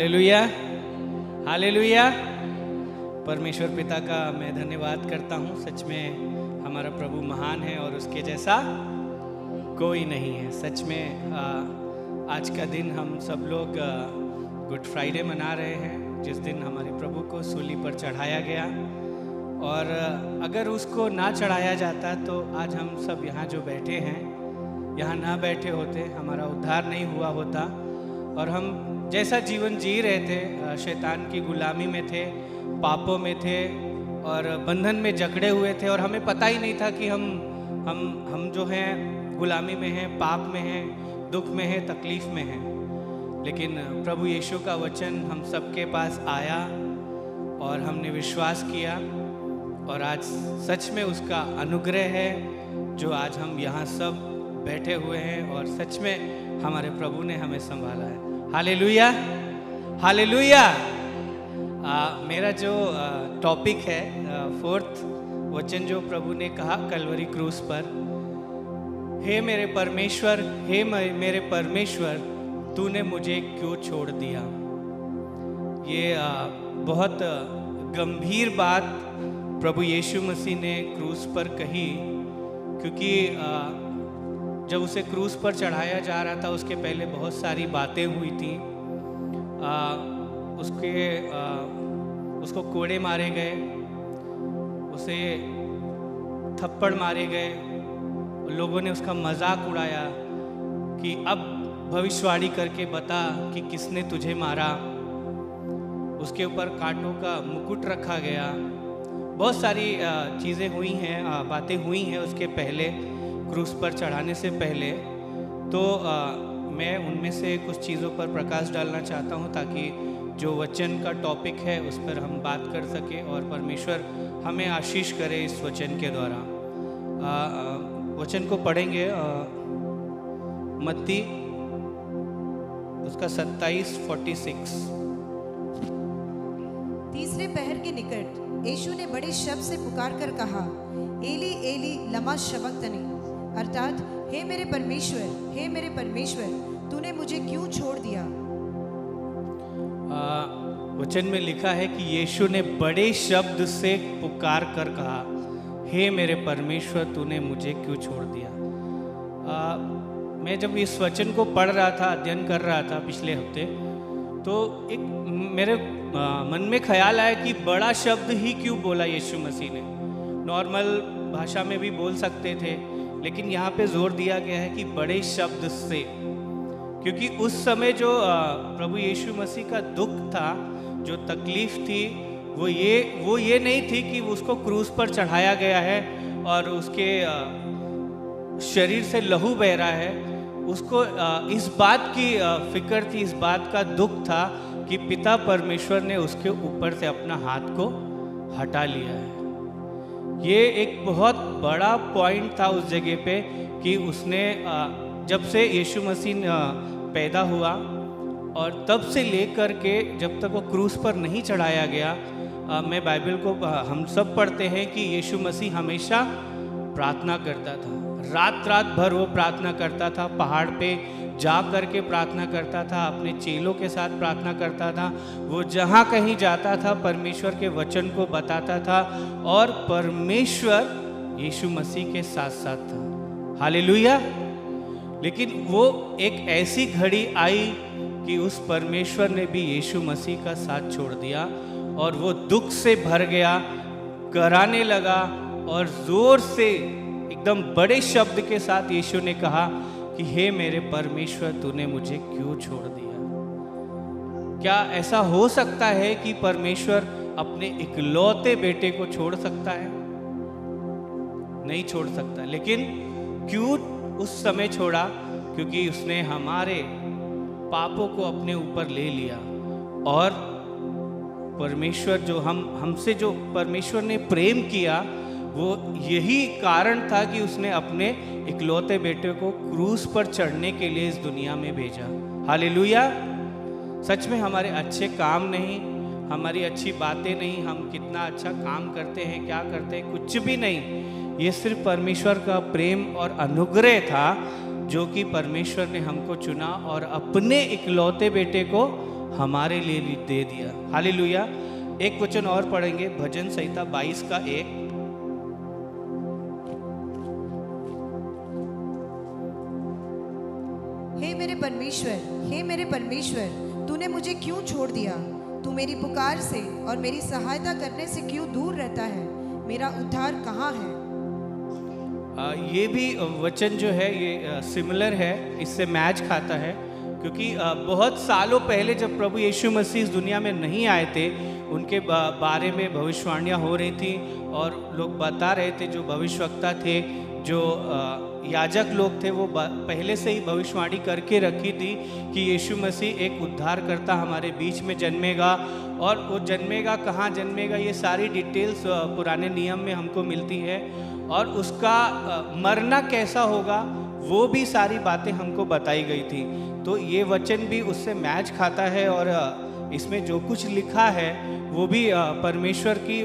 Hallelujah, hallelujah. परमेश्वर पिता का मैं धन्यवाद करता हूँ। सच में हमारा प्रभु महान है और उसके जैसा कोई नहीं है। सच में आज का दिन हम सब लोग गुड फ्राइडे मना रहे हैं, जिस दिन हमारे प्रभु को सूली पर चढ़ाया गया। और अगर उसको ना चढ़ाया जाता तो आज हम सब यहाँ जो बैठे हैं, यहाँ ना बैठे होते, हमारा उद्धार नहीं हुआ होता और हम जैसा जीवन जी रहे थे, शैतान की गुलामी में थे, पापों में थे और बंधन में जकड़े हुए थे और हमें पता ही नहीं था कि हम जो हैं गुलामी में हैं, पाप में हैं, दुख में हैं, तकलीफ में हैं। लेकिन प्रभु यीशु का वचन हम सबके पास आया और हमने विश्वास किया और आज सच में उसका अनुग्रह है जो आज हम यहाँ सब बैठे हुए हैं और सच में हमारे प्रभु ने हमें संभाला है। Hallelujah, hallelujah. मेरा जो टॉपिक है, फोर्थ वचन जो प्रभु ने कहा कलवरी क्रूस पर, हे मेरे परमेश्वर, हे मेरे परमेश्वर, तूने मुझे क्यों छोड़ दिया। ये बहुत गंभीर बात प्रभु यीशु मसीह ने क्रूस पर कही, क्योंकि जब उसे क्रूस पर चढ़ाया जा रहा था उसके पहले बहुत सारी बातें हुई थी। उसको कोड़े मारे गए, उसे थप्पड़ मारे गए, लोगों ने उसका मजाक उड़ाया कि अब भविष्यवाणी करके बता कि किसने तुझे मारा। उसके ऊपर कांटों का मुकुट रखा गया। बहुत सारी चीज़ें हुई हैं, बातें हुई हैं उसके पहले, क्रूस पर चढ़ाने से पहले। तो मैं उनमें से कुछ चीज़ों पर प्रकाश डालना चाहता हूँ ताकि जो वचन का टॉपिक है उस पर हम बात कर सकें और परमेश्वर हमें आशीष करे इस वचन के द्वारा। वचन को पढ़ेंगे मत्ती उसका 27:46। तीसरे पहर के निकट यीशु ने बड़े शब्द से पुकार कर कहा, एली एली लमा शबक्तनी, अर्थात हे मेरे परमेश्वर, हे मेरे परमेश्वर, तूने मुझे क्यों छोड़ दिया। वचन में लिखा है कि यीशु ने बड़े शब्द से पुकार कर कहा, हे मेरे परमेश्वर, तूने मुझे क्यों छोड़ दिया। मैं जब इस वचन को पढ़ रहा था, अध्ययन कर रहा था पिछले हफ्ते, तो एक मेरे मन में ख्याल आया कि बड़ा शब्द ही क्यों बोला यीशु मसीह ने। नॉर्मल भाषा में भी बोल सकते थे, लेकिन यहाँ पे जोर दिया गया है कि बड़े शब्द से, क्योंकि उस समय जो प्रभु यीशु मसीह का दुख था, जो तकलीफ थी, वो ये नहीं थी कि उसको क्रूस पर चढ़ाया गया है और उसके शरीर से लहू बह रहा है। उसको इस बात की फिक्र थी, इस बात का दुख था कि पिता परमेश्वर ने उसके ऊपर से अपना हाथ को हटा लिया है। ये एक बहुत बड़ा पॉइंट था उस जगह पे कि उसने जब से यीशु मसीह पैदा हुआ और तब से लेकर के जब तक वो क्रूस पर नहीं चढ़ाया गया, मैं बाइबल को हम सब पढ़ते हैं कि यीशु मसीह हमेशा प्रार्थना करता था। रात रात भर वो प्रार्थना करता था, पहाड़ पे जा कर के प्रार्थना करता था, अपने चेलों के साथ प्रार्थना करता था। वो जहाँ कहीं जाता था परमेश्वर के वचन को बताता था और परमेश्वर यीशु मसीह के साथ साथ था। हालेलुया। लेकिन वो एक ऐसी घड़ी आई कि उस परमेश्वर ने भी यीशु मसीह का साथ छोड़ दिया और वो दुख से भर गया, कराने लगा और जोर से एकदम बड़े शब्द के साथ यीशु ने कहा कि हे मेरे परमेश्वर, तूने मुझे क्यों छोड़ दिया। क्या ऐसा हो सकता है कि परमेश्वर अपने इकलौते बेटे को छोड़ सकता है? नहीं छोड़ सकता। लेकिन क्यों उस समय छोड़ा? क्योंकि उसने हमारे पापों को अपने ऊपर ले लिया और परमेश्वर जो हमसे जो परमेश्वर ने प्रेम किया, वो यही कारण था कि उसने अपने इकलौते बेटे को क्रूस पर चढ़ने के लिए इस दुनिया में भेजा। हालेलुया। सच में हमारे अच्छे काम नहीं, हमारी अच्छी बातें नहीं, हम कितना अच्छा काम करते हैं, क्या करते हैं, कुछ भी नहीं। ये सिर्फ परमेश्वर का प्रेम और अनुग्रह था जो कि परमेश्वर ने हमको चुना और अपने इकलौते बेटे को हमारे लिए दे दिया। हालेलुया। एक वचन और पढ़ेंगे, भजन संहिता 22 का 1। हे मेरे परमेश्वर, तूने मुझे क्यों छोड़ दिया? तू मेरी पुकार से और मेरी सहायता करने से क्यों दूर रहता है? मेरा उद्धार कहाँ है? ये भी वचन जो है ये सिमिलर है, इससे मैच खाता है, क्योंकि बहुत सालों पहले जब प्रभु यीशु मसीह इस दुनिया में नहीं आए थे, उनके बारे में भविष्यवाणियाँ हो रही थी और लोग बता रहे थे, जो भविष्यवक्ता थे, जो याजक लोग थे, वो पहले से ही भविष्यवाणी करके रखी थी कि यीशु मसीह एक उद्धारकर्ता हमारे बीच में जन्मेगा। और वो जन्मेगा, कहाँ जन्मेगा, ये सारी डिटेल्स पुराने नियम में हमको मिलती है। और उसका मरना कैसा होगा, वो भी सारी बातें हमको बताई गई थी। तो ये वचन भी उससे मैच खाता है और इसमें जो कुछ लिखा है वो भी परमेश्वर की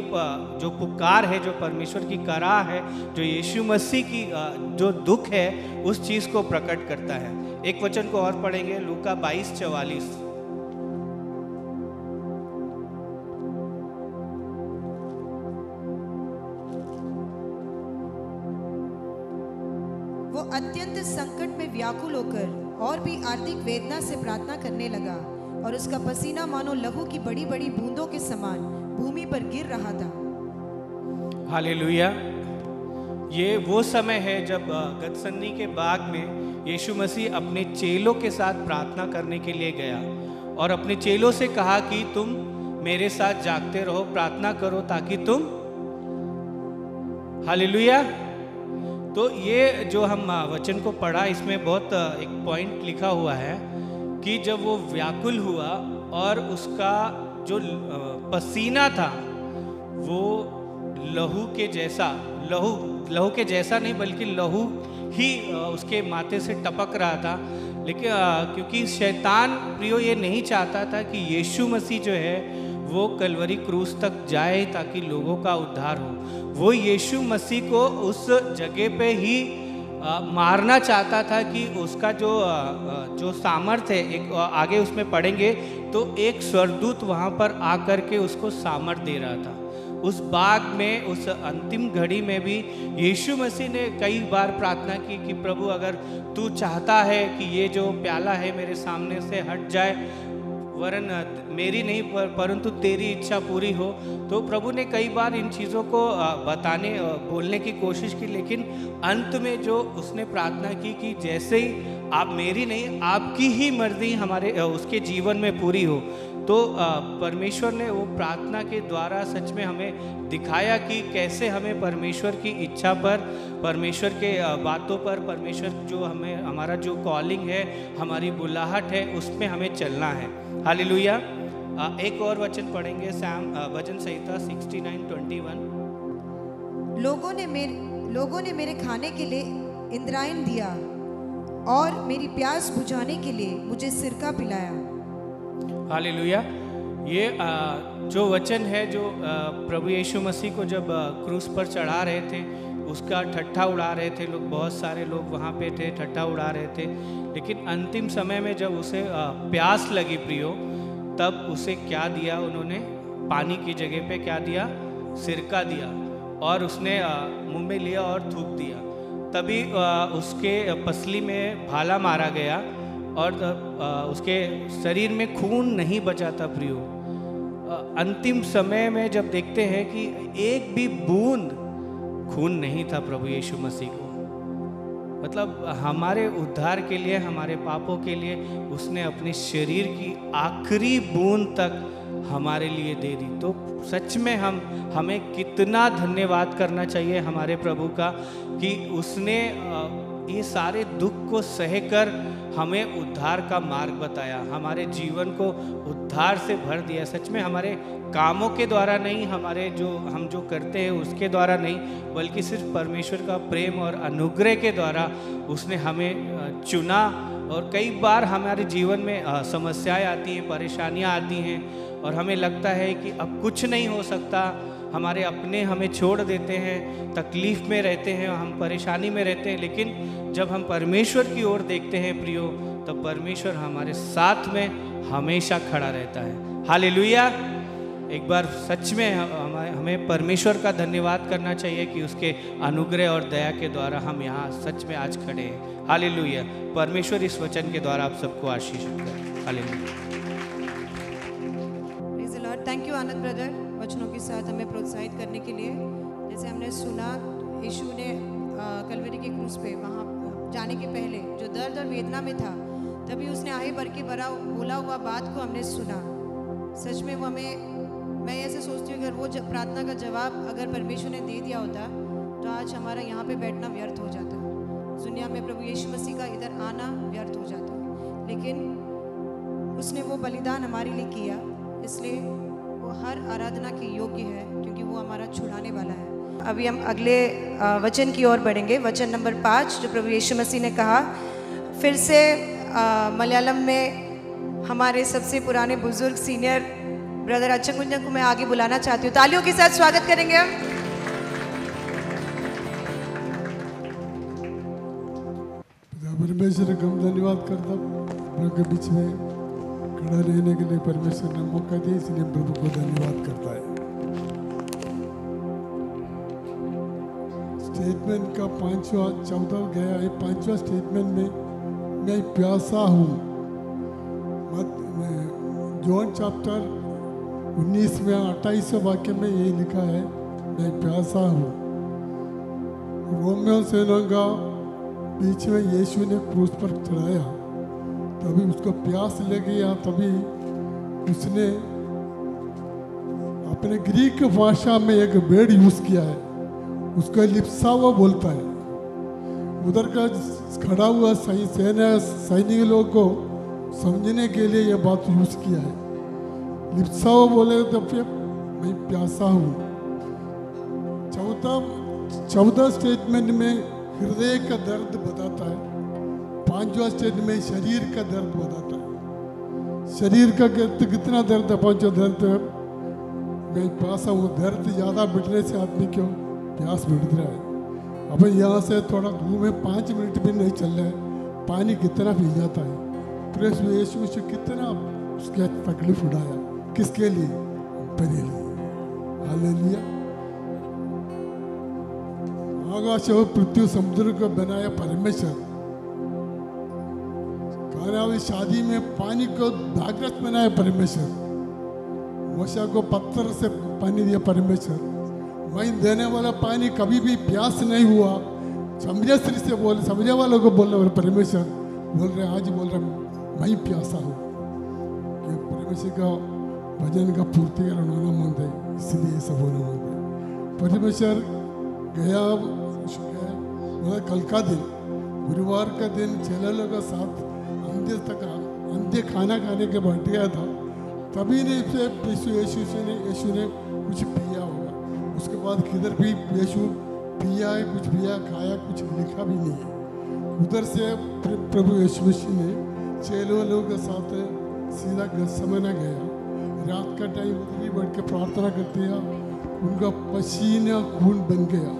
जो पुकार है, जो परमेश्वर की कराह है, जो यीशु मसीह की जो दुख है, उस चीज़ को प्रकट करता है। एक वचन को और पढ़ेंगे, लूका 22:44। वो अत्यंत संकट में व्याकुल होकर और भी आर्थिक वेदना से प्रार्थना करने लगा, और उसका पसीना मानो लहू की बड़ी बड़ी बूंदों के समान भूमि पर गिर रहा था। हालेलुया। ये वो समय है जब गतसमनी के बाग में यीशु मसीह अपने चेलों के साथ प्रार्थना करने के लिए गया और अपने चेलों से कहा कि तुम मेरे साथ जागते रहो, प्रार्थना करो ताकि तुम, हालेलुया। तो ये जो हम वचन को पढ़ा, इसमें बहुत एक पॉइंट लिखा हुआ है कि जब वो व्याकुल हुआ और उसका जो पसीना था वो लहू के जैसा, लहू के जैसा नहीं बल्कि लहू ही उसके माथे से टपक रहा था। लेकिन क्योंकि शैतान प्रियो ये नहीं चाहता था कि यीशु मसीह जो है वो कलवरी क्रूस तक जाए ताकि लोगों का उद्धार हो। वो यीशु मसीह को उस जगह पे ही मारना चाहता था कि उसका जो सामर्थ्य है, एक आगे उसमें पढ़ेंगे तो एक स्वर्गदूत वहाँ पर आकर के उसको सामर्थ्य दे रहा था। उस बाग में, उस अंतिम घड़ी में भी यीशु मसीह ने कई बार प्रार्थना की कि प्रभु अगर तू चाहता है कि ये जो प्याला है मेरे सामने से हट जाए, वरन मेरी नहीं परंतु तेरी इच्छा पूरी हो। तो प्रभु ने कई बार इन चीज़ों को बोलने की कोशिश की, लेकिन अंत में जो उसने प्रार्थना की कि जैसे ही आप, मेरी नहीं आपकी ही मर्जी हमारे उसके जीवन में पूरी हो। तो परमेश्वर ने वो प्रार्थना के द्वारा सच में हमें दिखाया कि कैसे हमें परमेश्वर की इच्छा पर, परमेश्वर के बातों पर, परमेश्वर जो हमें, हमारा जो कॉलिंग है, हमारी बुलाहट है, उसमें हमें चलना है। हालेलुया। एक और वचन पढ़ेंगे, भजन संहिता 69:21। लोगों ने मेरे खाने के लिए इंद्रायण दिया और मेरी प्यास बुझाने के लिए मुझे सिरका पिलाया। हालेलुया। ये जो वचन है, जो प्रभु यीशु मसीह को जब क्रूस पर चढ़ा रहे थे, उसका ठट्ठा उड़ा रहे थे लोग, बहुत सारे लोग वहाँ पे थे, ठट्ठा उड़ा रहे थे। लेकिन अंतिम समय में जब उसे प्यास लगी प्रियो, तब उसे क्या दिया उन्होंने? पानी की जगह पे क्या दिया? सिरका दिया, और उसने मुंह में लिया और थूक दिया। तभी उसके पसली में भाला मारा गया और उसके शरीर में खून नहीं बचा था प्रियो। अंतिम समय में जब देखते हैं कि एक भी बूंद खून नहीं था प्रभु यीशु मसीह को, मतलब हमारे उद्धार के लिए, हमारे पापों के लिए उसने अपने शरीर की आखिरी बूंद तक हमारे लिए दे दी। तो सच में हमें कितना धन्यवाद करना चाहिए हमारे प्रभु का कि उसने ये सारे दुख को सहकर हमें उद्धार का मार्ग बताया, हमारे जीवन को उद्धार से भर दिया। सच में हमारे कामों के द्वारा नहीं, हमारे हम जो करते हैं उसके द्वारा नहीं, बल्कि सिर्फ परमेश्वर का प्रेम और अनुग्रह के द्वारा उसने हमें चुना। और कई बार हमारे जीवन में समस्याएं आती हैं, परेशानियां आती हैं और हमें लगता है कि अब कुछ नहीं हो सकता, हमारे अपने हमें छोड़ देते हैं, तकलीफ़ में रहते हैं, हम परेशानी में रहते हैं। लेकिन जब हम परमेश्वर की ओर देखते हैं प्रियो, तब परमेश्वर हमारे साथ में हमेशा खड़ा रहता है। हालेलुया। एक बार सच में हमें परमेश्वर का धन्यवाद करना चाहिए कि उसके अनुग्रह और दया के द्वारा हम यहाँ सच में आज खड़े हैं। हालेलुया। परमेश्वर इस वचन के द्वारा आप सबको आशीष दें। Hallelujah. Praise the Lord. Thank you Anand brother, वचनों के साथ हमें प्रोत्साहित करने के लिए। जैसे हमने सुना, यीशु ने कलवरी के क्रूस पे वहाँ जाने के पहले जो दर्द और वेदना में था, तभी उसने आहे भर के बोला हुआ बात को हमने सुना। सच में वो मैं ऐसे सोचती हूँ, अगर वो प्रार्थना का जवाब अगर परमेश्वर ने दे दिया होता तो आज हमारा यहाँ पे बैठना व्यर्थ हो जाता, दुनिया में प्रभु यीशु मसीह का इधर आना व्यर्थ हो जाता। लेकिन उसने वो बलिदान हमारे लिए किया, इसलिए वो हर आराधना के योग्य है, क्योंकि वो हमारा छुड़ाने वाला है। अभी हम अगले वचन की ओर बढ़ेंगे, वचन नंबर 5, जो प्रभु यीशु मसीह ने कहा। फिर से मलयालम में हमारे सबसे पुराने बुजुर्ग सीनियर ब्रदर अच्चंगुंजन को मैं आगे बुलाना चाहती हूँ। तालियों के साथ स्वागत करेंगे हम। परमेश्वर का धन्यवाद करता हूँ के बीच में खड़ा रहने के लिए परमेश्वर ने मौका दिया, इसलिए प्रभु को धन्यवाद करता है। स्टेटमेंट का 14वां गया है। 5वां स्टेटमेंट में मैं प्यासा हूँ। जॉन चैप्टर 19 में 28 वाक्य में ये लिखा है, मैं प्यासा हूँ। रोमियो सेना का बीच में यीशु ने क्रूस पर चढ़ाया, तभी उसको प्यास लग गया। तभी उसने अपने ग्रीक भाषा में एक वर्ड यूज किया है, उसको लिप्सावा बोलता है। उधर का खड़ा हुआ सैनिक लोगों को समझने के लिए यह बात यूज किया है। लिप्सावा बोले तो फिर मैं प्यासा हूँ। चौथा स्टेटमेंट में हृदय का दर्द बताता है। 5वां स्टेटमेंट में शरीर का दर्द बताता है। शरीर का कितना दर्द है? 5वां दर्द है मैं प्यासा हूँ। दर्द ज़्यादा बढ़ने से आदमी क्यों प्यास बढ़ रहा है। अब यहाँ से थोड़ा दूर में 5 मिनट भी नहीं चल रहा है, पानी कितना पी जाता है। प्रभु यीशु से कितना उसके तकलीफ उठाया, किसके लिए? मेरे लिए। हालेलुया। आकाश और पृथ्वी समुद्र को बनाया परमेश्वर। कानावाली शादी में पानी को दागरस बनाया परमेश्वर। मूसा को पत्थर से पानी दिया परमेश्वर। मैं देने वाला पानी कभी भी प्यास नहीं हुआ। समझे स्त्री से बोले, समझे वालों को बोलने वाले परमेश्वर बोल रहे, आज बोल रहे मैं प्यासा हूँ। कि परमेश्वर का भजन का पूर्ति करना मन है, इसलिए सब होना मन है। परमेश्वर गया बोला कल का दिन, गुरुवार का दिन चेलों के साथ अंत्य खाना खाने के बैठ गया था। तभी ने यीशु ने कुछ पिया होगा। उसके बाद किधर भी यीशु पिया है, कुछ पिया खाया, कुछ लिखा भी नहीं है। उधर से प्रभु यीशु मसीह ने चेलों लोगों के साथ सीधा गत्सेमने गया। रात का टाइम उधर ही बैठ के प्रार्थना करते हैं। उनका पसीना खून बन गया।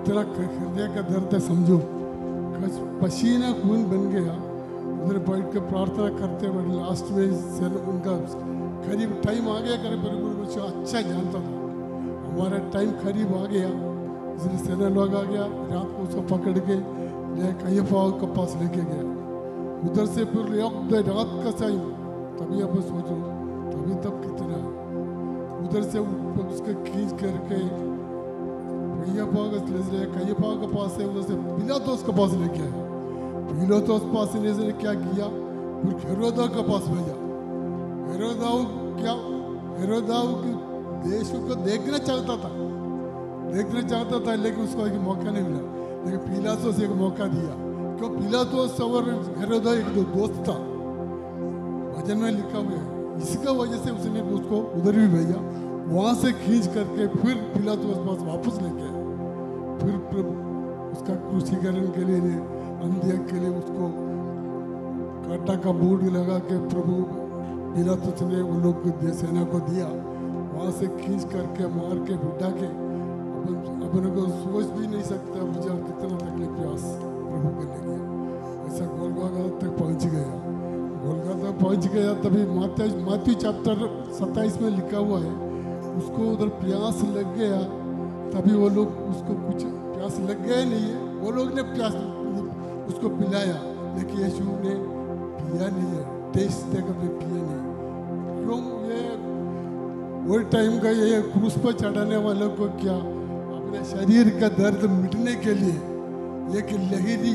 इतना हृदय का दर्द है, समझो। पसीना खून बन गया। उधर बैठ के प्रार्थना करते हुए लास्ट में उनका करीब टाइम आ गया। करीब प्रभु अच्छा जानता था हमारा टाइम करीब आ गया, इसलिए सेना लोग आ गया। रात को उसको पकड़ के कैफा के पास लेके गया। उधर से फिर रात का टाइम, तभी आप सोचो तभी तब कितना है। उधर से उसके खींच करके कैफा के पास से उधर से पिलातुस के पास लेके आया। पिलातुस पास ने क्या किया, फिर हेरोदा के पास भेजा। हेरोदाऊ की देश को देखना चाहता था, लेकिन उसको एक मौका नहीं मिला। लेकिन पिलातुस एक मौका दिया, क्यों? पिलातुस और हेरोदा एक दो दोस्त था, भजन में लिखा हुआ है। इसका वजह से उसने उसको उधर भी भेजा। वहाँ से खींच करके फिर पिलातुस पास वापस लेके आए। फिर उसका क्रूसीकरण के लिए, अंधेर के लिए उसको कांटा का बोर्ड लगा के प्रभु पिलातुस ने वो लोग सेना को दिया। वहाँ से खींच करके मार के बिठा के अपन को सोच भी नहीं सकता मुझे कितना तकलीफ प्यास प्रभु के लिए। ऐसा गोलगोला तक पहुँच गया। गोलगोथा पहुंच गया तभी माथ्यू चैप्टर 27 में लिखा हुआ है, उसको उधर प्यास लग गया, तभी वो लोग उसको कुछ प्यास लग गया नहीं है, वो लोग ने प्यास उसको पिलाया, लेकिन यीशु ने पिया नहीं है, टेस्ट देकर भी पिया नहीं। क्यों? ये वो टाइम का ये क्रूस पर चढ़ाने वालों को क्या अपने शरीर का दर्द मिटने के लिए एक लहरी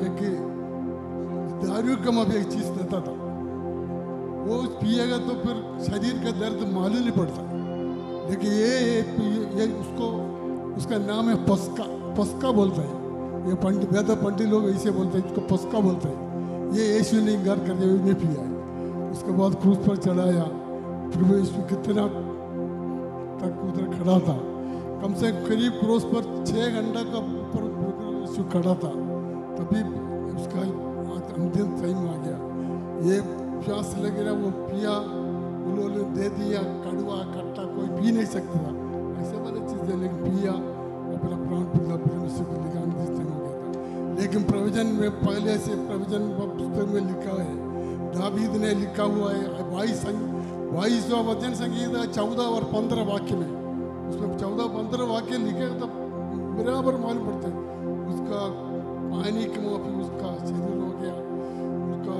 एक दारू का भी एक चीज देता था, वो पिएगा तो फिर शरीर का दर्द मालूम नहीं पड़ता। लेकिन ये उसको उसका नाम है पस्का बोलता है, ये पंडित वेद पंडित लोग ऐसे बोलते हैं, इसको पस्का बोलते हैं। ये यीशु ने इंकार करके नहीं पिया है। उसके बाद क्रूस पर चढ़ाया, प्रभु यीशु कितना तक उधर खड़ा था, कम से करीब क्रूस पर 6 घंटा का ऊपर यीशु खड़ा था, तभी उसका अंतिम टाइम आ गया। ये प्यास लग रहा, वो पिया, उन्होंने दे दिया, कड़वा खट्टा कोई पी नहीं सकता था, ऐसे वाली चीज़ें, लेकिन पिया, अपना प्राण परमेश्वर को लिखा हो गया था। लेकिन प्रवचन में पहले से प्रवचन पुस्तक में लिखा है, दावीद ने लिखा हुआ है 22वां वचन संगीत 14 और 15 वाक्य में, उसमें 14-15 वाक्य लिखे तो बराबर मालूम पड़ते हैं। उसका पानी के मुँह पे उसका शरीर हो गया, उसका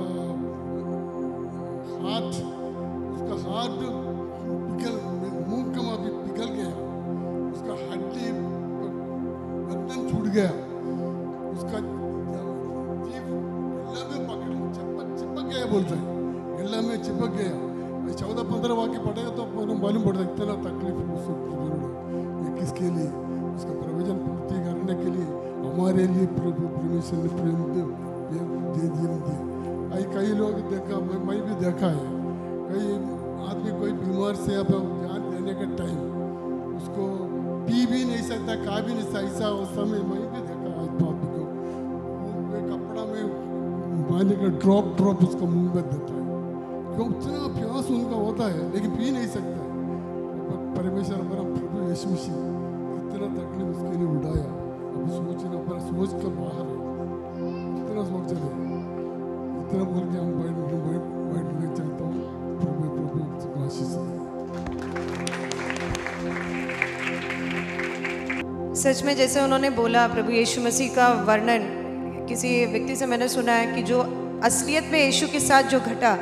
हाथ पिघल, मुंह का मुँह भी पिघल गया, उसका हड्डी बदन छूट गया, उसका जीभ गला में पकड़ चिपक गया बोलता है, गला में चिपक गया। 14-15 वाक्य पढ़ेगा तो मालूम पड़ता है इतना तकलीफ उसको ये किसके लिए, उसका प्रवचन पूर्ति करने के लिए हमारे लिए प्रभु परमेश्वर ने प्रेम दे दिया। कई लोग देखा, मैं भी देखा है, कई आदमी कोई बीमार से अब जान देने का टाइम उसको पी भी नहीं सकता, खा भी नहीं सकता, ऐसा उस समय मैं भी देखा आज बाप को कपड़ा में पानी का ड्रॉप उसका मुंह में देता है, क्यों? इतना प्यास उनका होता है लेकिन पी नहीं सकता। परमेश्वर हमारा प्रभु यीशु मसीह कितना तकलीफ उसके लिए उठाया, अब सोचना पर सोच कर बाहर है, कितना सोच चले, इतना बोल के हम बैठने चाहता हूँ। प्रभु आशीष दे। सच में जैसे उन्होंने बोला, प्रभु यीशु मसीह का वर्णन किसी व्यक्ति से मैंने सुना है कि जो असलियत में यीशु के साथ जो घटा,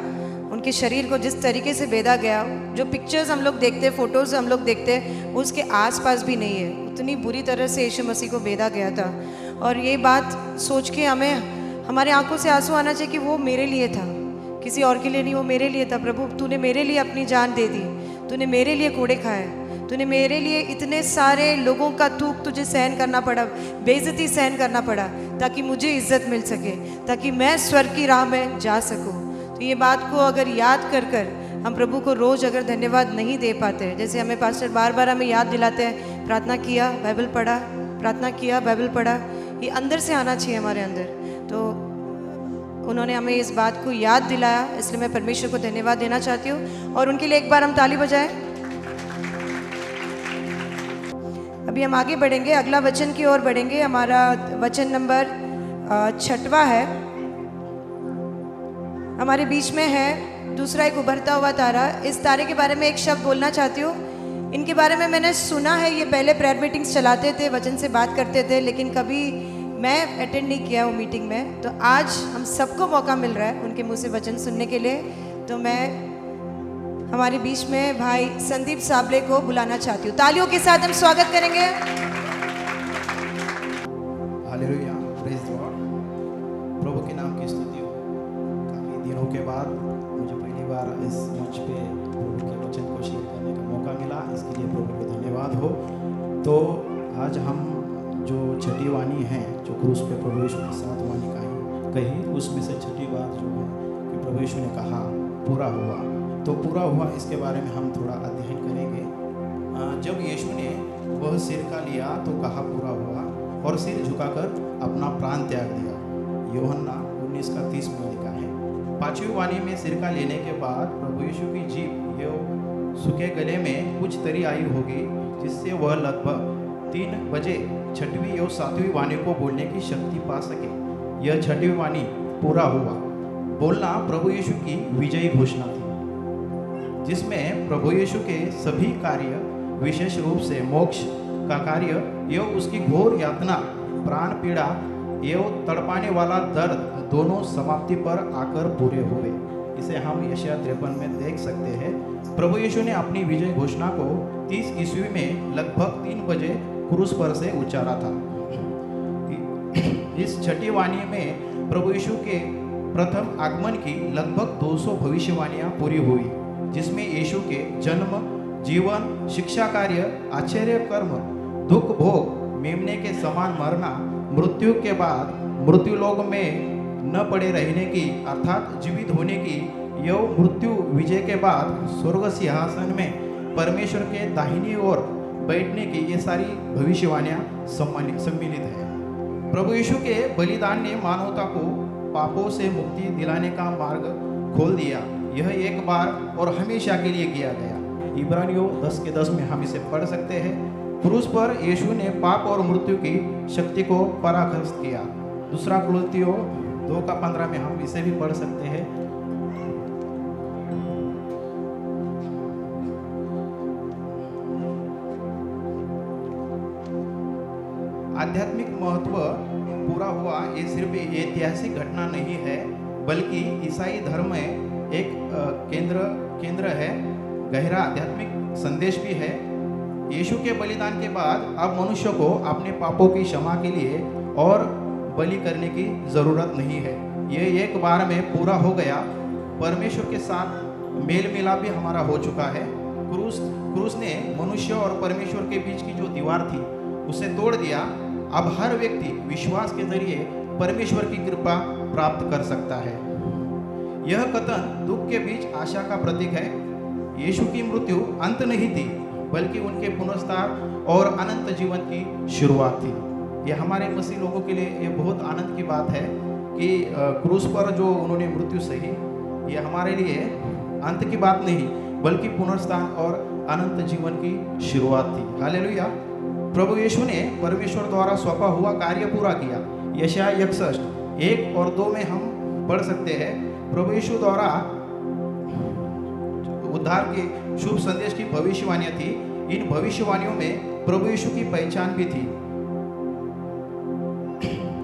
उनके शरीर को जिस तरीके से बेधा गया, जो पिक्चर्स हम लोग देखते हैं, फोटोज़ हम लोग देखते हैं, उसके आसपास भी नहीं है, उतनी बुरी तरह से यीशु मसीह को बेधा गया था। और ये बात सोच के हमारे आंखों से आंसू आना चाहिए कि वो मेरे लिए था, किसी और के लिए नहीं, वो मेरे लिए था। प्रभु तूने मेरे लिए अपनी जान दे दी, तूने मेरे लिए कोड़े खाए, तूने मेरे लिए इतने सारे लोगों का थूक तुझे सहन करना पड़ा, बेइज्जती सहन करना पड़ा, ताकि मुझे इज्जत मिल सके, ताकि मैं स्वर्ग की राह में जा सकूं। तो ये बात को अगर याद कर हम प्रभु को रोज़ अगर धन्यवाद नहीं दे पाते, जैसे हमें पास्टर बार हमें याद दिलाते हैं, प्रार्थना किया बाइबल पढ़ा, प्रार्थना किया बाइबल पढ़ा, ये अंदर से आना चाहिए हमारे अंदर। तो उन्होंने हमें इस बात को याद दिलाया, इसलिए मैं परमेश्वर को धन्यवाद देना चाहती हूँ और उनके लिए एक बार हम ताली बजाएं। अभी हम आगे बढ़ेंगे, अगला वचन की ओर बढ़ेंगे। हमारा वचन नंबर 6वां है, हमारे बीच में है दूसरा एक उभरता हुआ तारा। इस तारे के बारे में एक शब्द बोलना चाहती हूँ। इनके बारे में मैंने सुना है, ये पहले प्रेयर मीटिंग्स चलाते थे, वचन से बात करते थे, लेकिन कभी मैं अटेंड नहीं किया वो मीटिंग में। तो आज हम सबको मौका मिल रहा है उनके मुंह से वचन सुनने के लिए। तो मैं हमारे बीच में भाई संदीप साबले को बुलाना चाहती हूँ, तालियों के साथ हम स्वागत करेंगे। Hallelujah, praise God. प्रभु के नाम की स्तुति हो। काफ़ी दिनों के बाद मुझे पहली बार इस मंच पे प्रभु के वचन को शेयर करने का मौका मिला, इसके लिए प्रभु को धन्यवाद हो। तो आज हम जो छठी वाणी है, जो क्रूस पे प्रभु यीशु ने 7 वाणी कही, उसमें से छठी बात जो है कि प्रभु यीशु ने कहा पूरा हुआ। तो पूरा हुआ, इसके बारे में हम थोड़ा अध्ययन करेंगे। जब यीशु ने वह सिर का लिया तो कहा पूरा हुआ, और सिर झुकाकर अपना प्राण त्याग दिया। यूहन्ना 19:30 में लिखा है। 5वीं वाणी में सिर का लेने के बाद प्रभु यीशु की जीभ यो सूखे गले में कुछ तरी आई होगी, जिससे वह लगभग 3 बजे 6वीं और 7वीं वाणी को बोलने की शक्ति पा सके। यह 6वीं वाणी पूरा हुआ। बोलना प्रभु यीशु की विजयी घोषणा थी, जिसमें प्रभु यीशु के सभी कार्य, विशेष रूप से मोक्ष का कार्य एवं उसकी घोर यातना, प्राण पीड़ा एवं तड़पाने वाला दर्द दोनों समाप्ति पर आकर पूरे हुए। इसे हम यशायाह 53 में देख सकते हैं। प्रभु यीशु ने अपनी विजय घोषणा को 30 ईस्वी में लगभग 3 बजे क्रूस पर से उच्चारा था। इस छठी वाणी में प्रभु यीशु के प्रथम आगमन की लगभग 200 भविष्यवाणियां पूरी हुई, जिसमें यीशु के जन्म, जीवन, शिक्षा कार्य, आश्चर्य कर्म, दुख भोग, मेमने के समान मरना, मृत्यु के बाद मृत्युलोक में न पड़े रहने की अर्थात जीवित होने की, एवं मृत्यु विजय के बाद स्वर्ग सिंहासन में परमेश्वर के दाहिनी ओर बैठने की, ये सारी भविष्यवाणियां सम्मिलित है। प्रभु यीशु के बलिदान ने मानवता को पापों से मुक्ति दिलाने का मार्ग खोल दिया। यह एक बार और हमेशा के लिए किया गया। इब्रानियों 10:10 में हम इसे पढ़ सकते हैं। क्रूस पर यीशु ने पाप और मृत्यु की शक्ति को परास्त किया। दूसरा कुलुस्तियों 2:15 में हम इसे भी पढ़ सकते हैं। आध्यात्मिक महत्व पूरा हुआ, ये सिर्फ ऐतिहासिक घटना नहीं है, बल्कि ईसाई धर्म में एक केंद्र है, गहरा आध्यात्मिक संदेश भी है। यीशु के बलिदान के बाद अब मनुष्य को अपने पापों की क्षमा के लिए और बलि करने की जरूरत नहीं है। ये एक बार में पूरा हो गया। परमेश्वर के साथ मेल मिलाप भी हमारा हो चुका है। क्रूस ने मनुष्य और परमेश्वर के बीच की जो दीवार थी उसे तोड़ दिया। अब हर व्यक्ति विश्वास के जरिए परमेश्वर की कृपा प्राप्त कर सकता है। यह कथन दुख के बीच आशा का प्रतीक है। यीशु की मृत्यु अंत नहीं थी, बल्कि उनके पुनरुत्थान और अनंत जीवन की शुरुआत थी। यह हमारे मसीह लोगों के लिए ये बहुत आनंद की बात है कि क्रूस पर जो उन्होंने मृत्यु सही, ये हमारे लिए अंत की बात नहीं, बल्कि पुनरुत्थान और अनंत जीवन की शुरुआत थी। हालेलुया। प्रभु यीशु ने परमेश्वर द्वारा सौंपा हुआ कार्य पूरा किया। यशायाह 61:1 और 2 में हम पढ़ सकते हैं, प्रभु यीशु द्वारा उद्धार के शुभ संदेश की भविष्यवाणियां थी। इन भविष्यवाणियों में प्रभु यीशु की पहचान भी थी,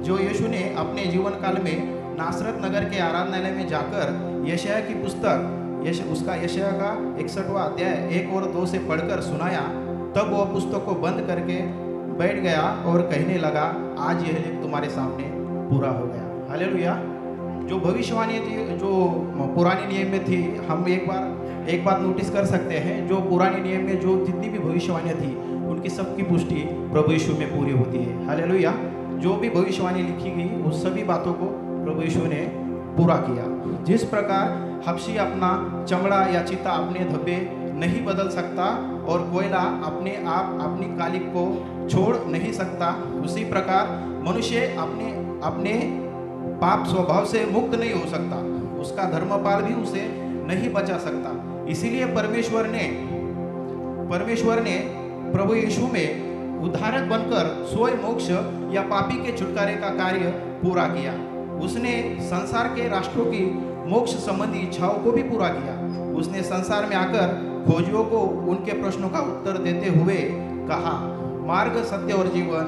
जो यीशु ने अपने जीवन काल में नासरत नगर के आराधनालय में जाकर यशायाह की पुस्तक उसका यशायाह का 61वां अध्याय 1 और 2 से पढ़कर सुनाया। तब वह पुस्तक को बंद करके बैठ गया और कहने लगा, आज यह लेख तुम्हारे सामने पूरा हो गया। हालेलुया। जो भविष्यवाणी थी, जो पुराने नियम में थी, हम एक बात नोटिस कर सकते हैं, जो पुराने नियम में जो जितनी भी भविष्यवाणियाँ थी उनकी सबकी पुष्टि प्रभु यीशु में पूरी होती है। हालेलुया। जो भी भविष्यवाणी लिखी गई उस सभी बातों को प्रभु यीशु ने पूरा किया। जिस प्रकार हबशी अपना चमड़ा या चिता अपने धब्बे नहीं बदल सकता और कोयला अपने आप अपनी कालिक को छोड़ नहीं सकता, उसी प्रकार मनुष्य अपने पाप स्वभाव से मुक्त नहीं हो सकता। उसका धर्मपाल भी उसे नहीं बचा सकता। इसीलिए परमेश्वर ने प्रभु यीशु में उद्धारक बनकर स्वयं मोक्ष या पापी के छुटकारे का कार्य पूरा किया। उसने संसार के राष्ट्रों की मोक्ष संबंधी इच्छाओं को भी पूरा किया। उसने संसार में आकर खोजियों को उनके प्रश्नों का उत्तर देते हुए कहा, मार्ग, सत्य और जीवन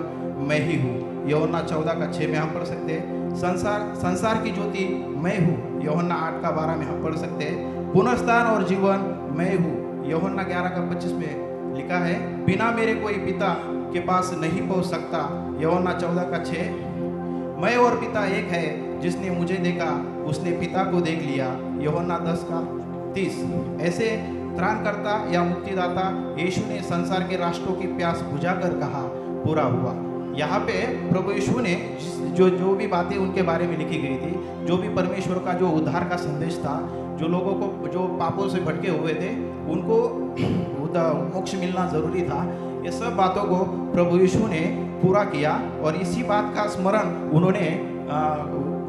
मैं ही हूँ। यूहन्ना 14:6 में हम पढ़ सकते हैं। संसार की ज्योति मैं हूँ। यूहन्ना 8:12 में हम पढ़ सकते हैं। पुनरुत्थान और जीवन मैं हूँ। यूहन्ना 11:25 में लिखा है, बिना मेरे कोई पिता के पास नहीं पहुँच सकता। यूहन्ना 14:6 मैं और पिता एक है, जिसने मुझे देखा उसने पिता को देख लिया। यूहन्ना 10:30 ऐसे त्राणकर्ता या मुक्तिदाता यीशु ने संसार के राष्ट्रों की प्यास बुझाकर कहा, पूरा हुआ। यहाँ पे प्रभु यीशु ने जो भी बातें उनके बारे में लिखी गई थी, जो भी परमेश्वर का जो उद्धार का संदेश था, जो लोगों को जो पापों से भटके हुए थे उनको मोक्ष मिलना जरूरी था, ये सब बातों को प्रभु यीशु ने पूरा किया। और इसी बात का स्मरण उन्होंने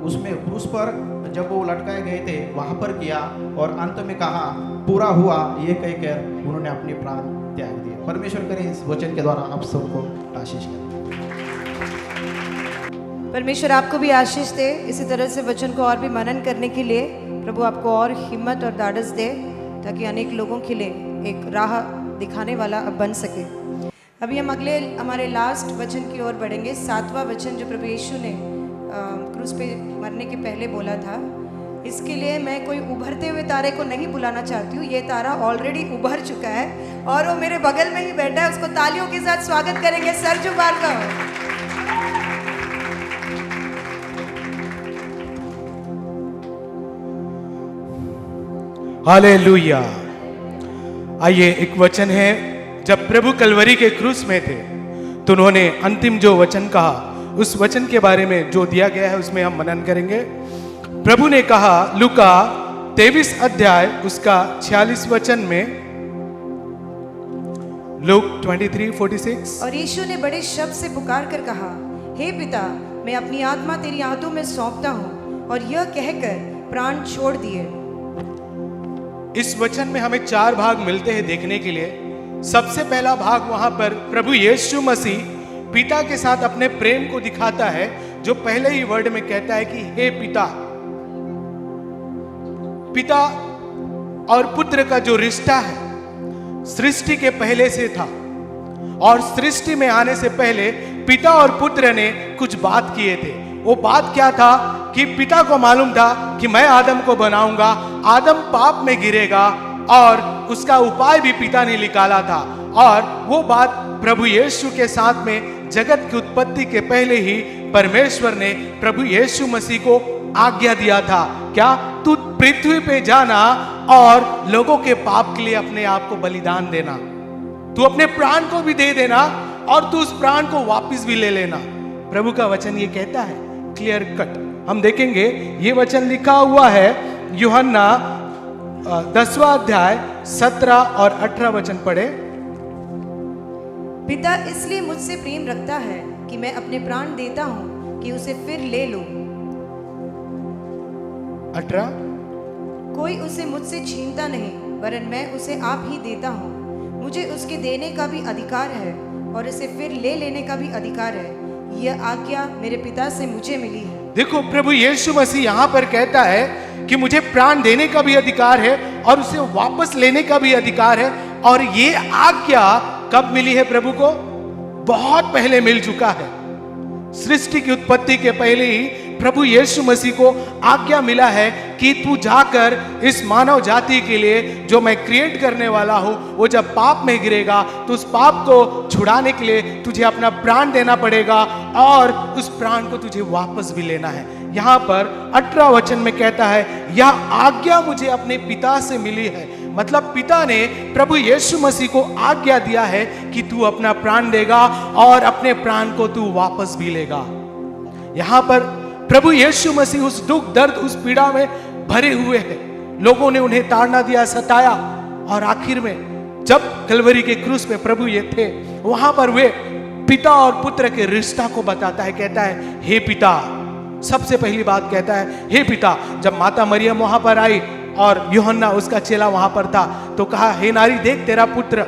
उसमें क्रूस पर जब वो लटकाए गए थे वहाँ पर किया और अंत में कहा पूरा हुआ, ये कहकर उन्होंने अपने प्राण त्याग दिए। परमेश्वर करे इस वचन के द्वारा आप सबको आशीष करें। परमेश्वर आपको भी आशीष दे। इसी तरह से वचन को और भी मनन करने के लिए प्रभु आपको और हिम्मत और ढाढ़स दे, ताकि अनेक लोगों के लिए एक राह दिखाने वाला अब बन सके। अभी हम अगले हमारे लास्ट वचन की ओर बढ़ेंगे। 7वां वचन जो प्रभु यीशु ने क्रूस पे मरने के पहले बोला था, इसके लिए मैं कोई उभरते हुए तारे को नहीं बुलाना चाहती हूँ। ये तारा ऑलरेडी उभर चुका है और वो मेरे बगल में ही बैठा है। उसको तालियों के साथ स्वागत करेंगे। सर झुका कर। हालेलुया। आइए, एक वचन है, जब प्रभु कलवरी के क्रूस में थे तो उन्होंने अंतिम जो वचन कहा, उस वचन के बारे में जो दिया गया है उसमें हम मनन करेंगे। प्रभु ने कहा लूका 23 अध्याय उसका 46 वचन में, लूक 23:46। और यीशु ने बड़े शब्द से पुकार कर कहा, हे पिता, मैं अपनी आत्मा तेरी हाथों में सौंपता हूँ। और यह कहकर प्राण छोड़ दिए। इस वचन में हमें 4 भाग मिलते हैं देखने के लिए। सबसे पहला भाग वहां पर प्रभु यीशु मसीह पिता के साथ अपने प्रेम को दिखाता है, जो पहले ही वर्ड में कहता है कि हे पिता। पिता और पुत्र का जो रिश्ता है सृष्टि के पहले से था, और सृष्टि में आने से पहले पिता और पुत्र ने कुछ बात किए थे। वो बात क्या था कि पिता को मालूम था कि मैं आदम को बनाऊंगा, आदम पाप में गिरेगा, और उसका उपाय भी पिता ने निकाला था। और वो बात प्रभु यीशु के साथ में जगत की उत्पत्ति के पहले ही परमेश्वर ने प्रभु यीशु मसीह को आज्ञा दिया था, क्या? तू पृथ्वी पे जाना और लोगों के पाप के लिए अपने आप को बलिदान देना, तू अपने प्राण को भी दे देना, और तू उस प्राण को वापस भी ले लेना। प्रभु का वचन ये कहता है, क्लियर कट। हम देखेंगे ये वचन लिखा हुआ है यूहन्ना 10वां अध्याय 17 और 18 वचन पढ़े। पिता इसलिए मुझसे प्रेम रखता है कि मैं अपने प्राण देता हूँ कि उसे फिर ले लूं। 18। कोई उसे मुझसे छीनता नहीं, वरन मैं उसे आप ही देता हूँ। मुझे उसके देने का भी अधिकार है और इसे फिर ले लेने का भी अधिकार है। यह आज्ञा मेरे पिता से मुझे मिली है। देखो, प्रभु यीशु मसीह यहां पर कहता है कि मुझे प्राण देने का भी अधिकार है और उसे वापस लेने का भी अधिकार है। और ये आज्ञा कब मिली है प्रभु को? बहुत पहले मिल चुका है। सृष्टि की उत्पत्ति के पहले ही प्रभु यीशु मसीह को आज्ञा मिला है कि तू जाकर इस मानव जाति के लिए जो मैं क्रिएट करने वाला हूं, वो जब पाप में गिरेगा तो उस पाप को छुड़ाने के लिए तुझे अपना प्राण देना पड़ेगा, और उस प्राण को तुझे वापस भी लेना है। यहां पर 18 वचन में कहता है, यह आज्ञा मुझे अपने पिता से मिली है। मतलब पिता ने प्रभु यीशु मसीह को आज्ञा दिया है कि तू अपना प्राण देगा और अपने प्राण को तू वापस भी लेगा। यहां पर प्रभु यीशु मसीह उस दुख दर्द उस पीड़ा में भरे हुए हैं। लोगों ने उन्हें ताड़ना दिया, सताया, और आखिर में जब कलवरी के क्रूस पे प्रभु ये थे, वहां पर वे पिता और पुत्र के रिश्ता को बताता है। कहता है, हे पिता। सबसे पहली बात कहता है, हे पिता। जब माता मरियम वहां पर आई और यूहन्ना उसका चेला वहां पर था, तो कहा, हे नारी, देख तेरा पुत्र।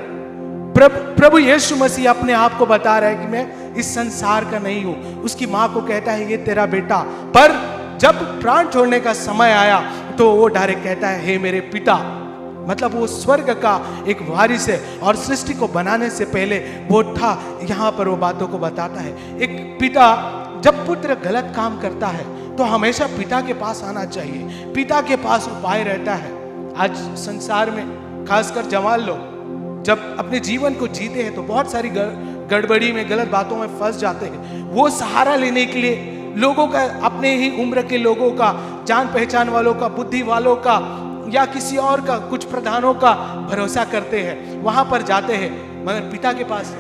प्रभु यीशु मसीह अपने आप को बता रहा है कि मैं इस संसार का नहीं हूं। उसकी मां को कहता है, ये तेरा बेटा। पर जब प्राण छोड़ने का समय आया तो वो डायरेक्ट कहता है, हे मेरे पिता। मतलब वो स्वर्ग का एक वारिस है, और सृष्टि को बनाने से पहले वो था। यहां पर वो बातों को बताता है। एक पिता, जब पुत्र गलत काम करता है तो हमेशा पिता के पास आना चाहिए। पिता के पास उपाय रहता है। आज संसार में खासकर जवान लोग जब अपने जीवन को जीते हैं तो बहुत सारी गड़बड़ी में, गलत बातों में फंस जाते हैं। वो सहारा लेने के लिए लोगों का, अपने ही उम्र के लोगों का, जान पहचान वालों का, बुद्धि वालों का, या किसी और का, कुछ प्रधानों का भरोसा करते हैं, वहां पर जाते हैं, मगर पिता के पास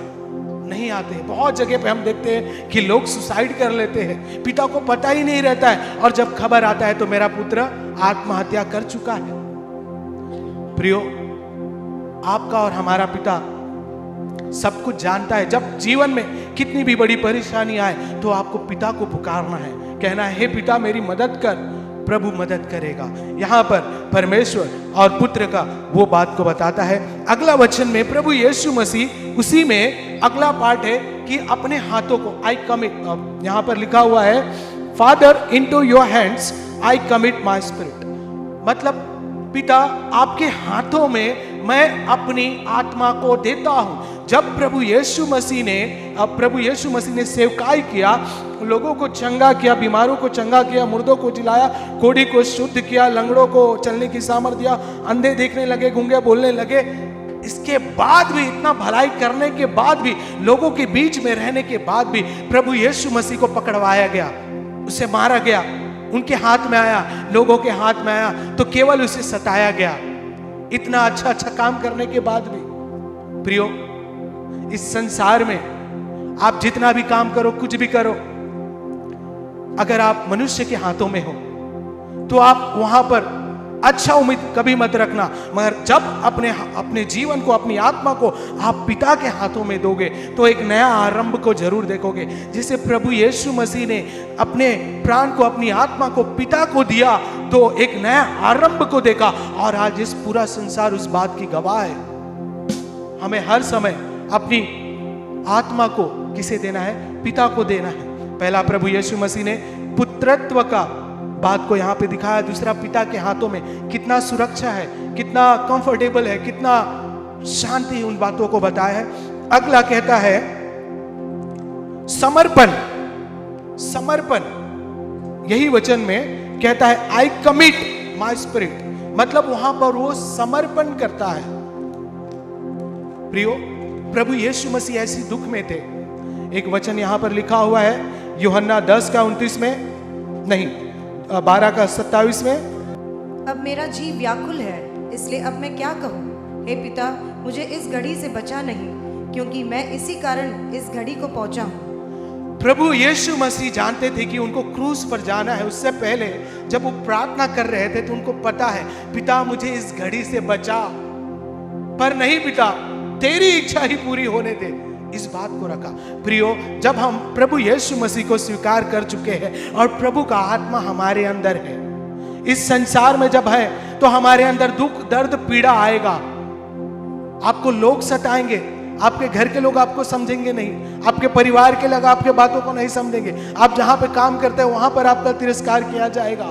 नहीं आते हैं। बहुत जगह पे हम देखते हैं कि लोग सुसाइड कर लेते हैं, पिता को पता ही नहीं रहता है, और जब खबर आता है तो मेरा पुत्र आत्महत्या कर चुका है। प्रियो, आपका और हमारा पिता सब कुछ जानता है। जब जीवन में कितनी भी बड़ी परेशानी आए तो आपको पिता को पुकारना है, कहना है, हे पिता मेरी मदद कर। प्रभु मदद करेगा। यहाँ पर परमेश्वर और पुत्र का वो बात को बताता है। अगला वचन में प्रभु यीशु मसीह, उसी में अगला पार्ट है कि अपने हाथों को आई कमिट, यहाँ पर लिखा हुआ है father into your hands I commit my spirit, मतलब पिता आपके हाथों में मैं अपनी आत्मा को देता हूं। जब प्रभु यीशु मसीह ने सेवकाई किया, लोगों को चंगा किया, बीमारों को चंगा किया, मुर्दों को जिलाया, कोढ़ी को शुद्ध किया, लंगड़ों को चलने की सामर्थ्य दिया, अंधे देखने लगे, गूंगे बोलने लगे, इसके बाद भी, इतना भलाई करने के बाद भी, लोगों के बीच में रहने के बाद भी प्रभु यीशु मसीह को पकड़वाया गया, उसे मारा गया, उनके हाथ में आया, लोगों के हाथ में आया तो केवल उसे सताया गया। इतना अच्छा काम करने के बाद भी प्रियो, इस संसार में आप जितना भी काम करो, कुछ भी करो, अगर आप मनुष्य के हाथों में हो तो आप वहां पर अच्छा उम्मीद कभी मत रखना, मगर जब अपने जीवन को, अपनी आत्मा को आप पिता के हाथों में दोगे तो एक नया आरंभ को जरूर देखोगे। जैसे प्रभु यीशु मसीह ने अपने प्राण को, अपनी आत्मा को पिता को दिया तो एक नया आरंभ को देखा, और आज इस पूरा संसार उस बात की गवाह है। हमें हर समय अपनी आत्मा को किसे देना है? पिता को देना है। पहला प्रभु यीशु मसीह ने पुत्रत्व का बात को यहां पे दिखाया, दूसरा पिता के हाथों में कितना सुरक्षा है, कितना कंफर्टेबल है, कितना शांति, उन बातों को बताया है। अगला कहता है समर्पण। समर्पण, यही वचन में कहता है आई कमिट माय स्पिरिट, मतलब वहां पर वो समर्पण करता है। प्रियो, प्रभु यीशु मसीह ऐसी दुख में थे। एक वचन यहां पर लिखा हुआ है यूहन्ना 10:29 में, नहीं 12:27 में, अब मेरा जीव व्याकुल है, इसलिए अब मैं क्या कहूँ? हे पिता, मुझे इस घड़ी से बचा नहीं, क्योंकि मैं इसी कारण इस घड़ी को पहुंचा हूँ। प्रभु यीशु मसीह जानते थे कि उनको क्रूस पर जाना है। उससे पहले जब वो प्रार्थना कर रहे थे तो उनको पता है, पिता मुझे इस घड़ी से बचा, पर नहीं पिता, तेरी इच्छा ही पूरी होने दे, इस बात को रखा। प्रियो, जब हम प्रभु यीशु मसीह को स्वीकार कर चुके हैं और प्रभु का आत्मा हमारे अंदर है, इस संसार में जब है तो हमारे अंदर दुख, दर्द, पीड़ा आएगा। आपको लोग सताएंगे, आपके घर के लोग आपको समझेंगे नहीं, आपके परिवार के लोग आपके बातों को नहीं समझेंगे, आप जहां पे काम करते हैं वहां पर आपका तिरस्कार किया जाएगा।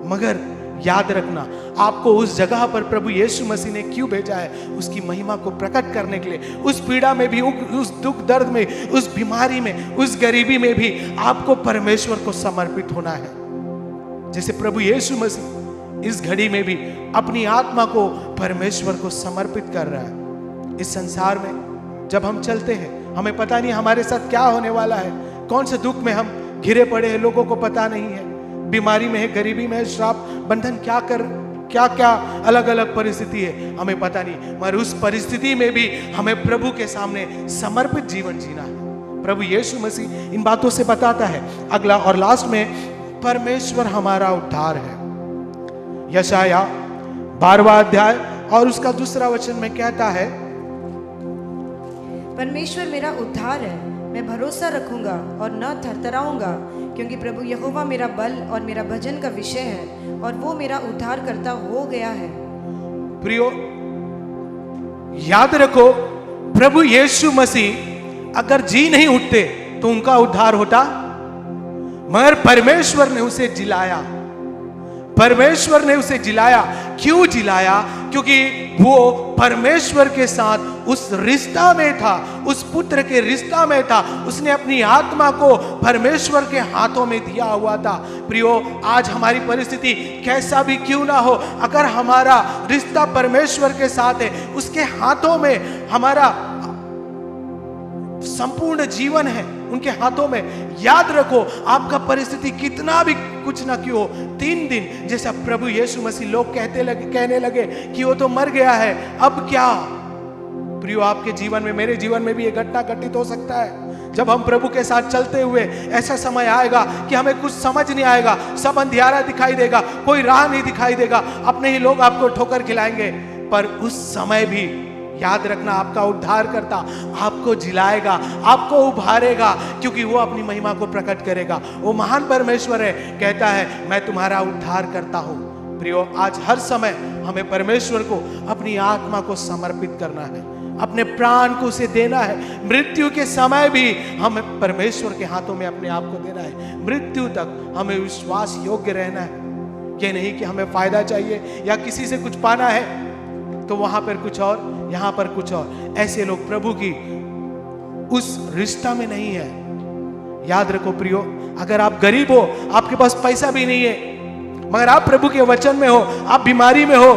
मगर याद रखना, आपको उस जगह पर प्रभु यीशु मसीह ने क्यों भेजा है? उसकी महिमा को प्रकट करने के लिए। उस पीड़ा में भी, उस दुख दर्द में, उस बीमारी में, उस गरीबी में भी आपको परमेश्वर को समर्पित होना है। जैसे प्रभु यीशु मसीह इस घड़ी में भी अपनी आत्मा को परमेश्वर को समर्पित कर रहा है। इस संसार में जब हम चलते हैं, हमें पता नहीं हमारे साथ क्या होने वाला है, कौन से दुख में हम घिरे पड़े हैं, लोगों को पता नहीं है, बीमारी में है, गरीबी में है, श्राप बंधन, क्या अलग अलग परिस्थिति है, हमें पता नहीं, मगर उस परिस्थिति में भी हमें प्रभु के सामने समर्पित जीवन जीना है। प्रभु यीशु मसीह इन बातों से बताता है। अगला और लास्ट में, परमेश्वर हमारा उद्धार है। यशाया 12वां अध्याय और उसका 2 वचन में कहता है, परमेश्वर मेरा उद्धार है, मैं भरोसा रखूंगा और न थरथराऊंगा, क्योंकि प्रभु यहोवा मेरा बल और मेरा भजन का विषय है, और वो मेरा उद्धार करता हो गया है। प्रियो, याद रखो, प्रभु यीशु मसीह अगर जी नहीं उठते तो उनका उद्धार होता, मगर परमेश्वर ने उसे जिलाया। परमेश्वर ने उसे जिलाया। क्यों जिलाया? क्योंकि वो परमेश्वर के साथ उस रिश्ता में था, उस पुत्र के रिश्ता में था। उसने अपनी आत्मा को परमेश्वर के हाथों में दिया हुआ था। प्रियो, आज हमारी परिस्थिति कैसा भी क्यों ना हो, अगर हमारा रिश्ता परमेश्वर के साथ है, उसके हाथों में हमारा संपूर्ण जीवन है, उनके हाथों में, याद रखो, आपका परिस्थिति कितना भी कुछ ना क्यों, 3 दिन जैसा प्रभु यीशु मसीह लोग कहने लगे कि वो तो मर गया है, अब क्या? प्रियो, आपके जीवन में, मेरे जीवन में भी ये घटना घटित हो सकता है। जब हम प्रभु के साथ चलते हुए ऐसा समय आएगा कि हमें कुछ समझ नहीं आएगा, सब अंधियारा दिखाई देगा, कोई राह नहीं दिखाई देगा, अपने ही लोग आपको ठोकर खिलाएंगे। पर उस समय भी याद रखना, आपका उद्धार करता आपको जिलाएगा, आपको उभारेगा, क्योंकि वो अपनी महिमा को प्रकट करेगा। वो महान परमेश्वर है, कहता है मैं तुम्हारा उद्धार करता हूं। प्रियो, आज हर समय हमें परमेश्वर को अपनी आत्मा को समर्पित करना है, अपने प्राण को उसे देना है। मृत्यु के समय भी हमें परमेश्वर के हाथों में अपने आप को देना है। मृत्यु तक हमें विश्वास योग्य रहना है। ये नहीं कि हमें फायदा चाहिए या किसी से कुछ पाना है तो वहां पर कुछ और, यहां पर कुछ और। ऐसे लोग प्रभु की उस रिश्ता में नहीं है। याद रखो प्रियो, अगर आप गरीब हो, आपके पास पैसा भी नहीं है, मगर आप प्रभु के वचन में हो, आप बीमारी में हो,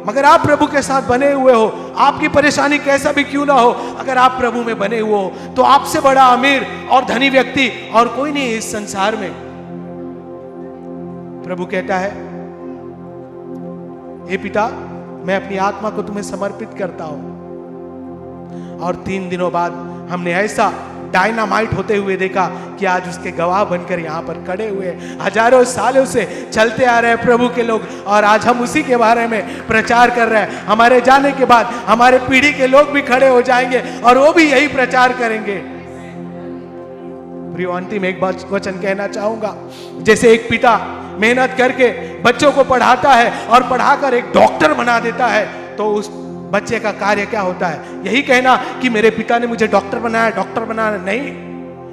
मगर आप प्रभु के साथ बने हुए हो, आपकी परेशानी कैसा भी क्यों ना हो, अगर आप प्रभु में बने हुए हो, तो आपसे बड़ा अमीर और धनी व्यक्ति और कोई नहीं है इस संसार में। प्रभु कहता है, हे पिता, मैं अपनी आत्मा को तुम्हें समर्पित करता हूं। और 3 दिनों बाद हमने ऐसा डायनामाइट होते हुए देखा कि आज उसके गवाह बनकर यहां पर खड़े हुए, हजारों सालों से चलते आ रहे हैं प्रभु के लोग, और आज हम उसी के बारे में प्रचार कर रहे हैं। हमारे जाने के बाद हमारे पीढ़ी के लोग भी खड़े हो जाएंगे और वो भी यही प्रचार करेंगे। प्रियो, अंतिम एक बात वचन कहना चाहूंगा। जैसे एक पिता मेहनत करके बच्चों को पढ़ाता है और पढ़ाकर एक डॉक्टर बना देता है, तो उस बच्चे का कार्य क्या होता है? यही कहना कि मेरे पिता ने मुझे डॉक्टर बनाया, डॉक्टर बनाया नहीं।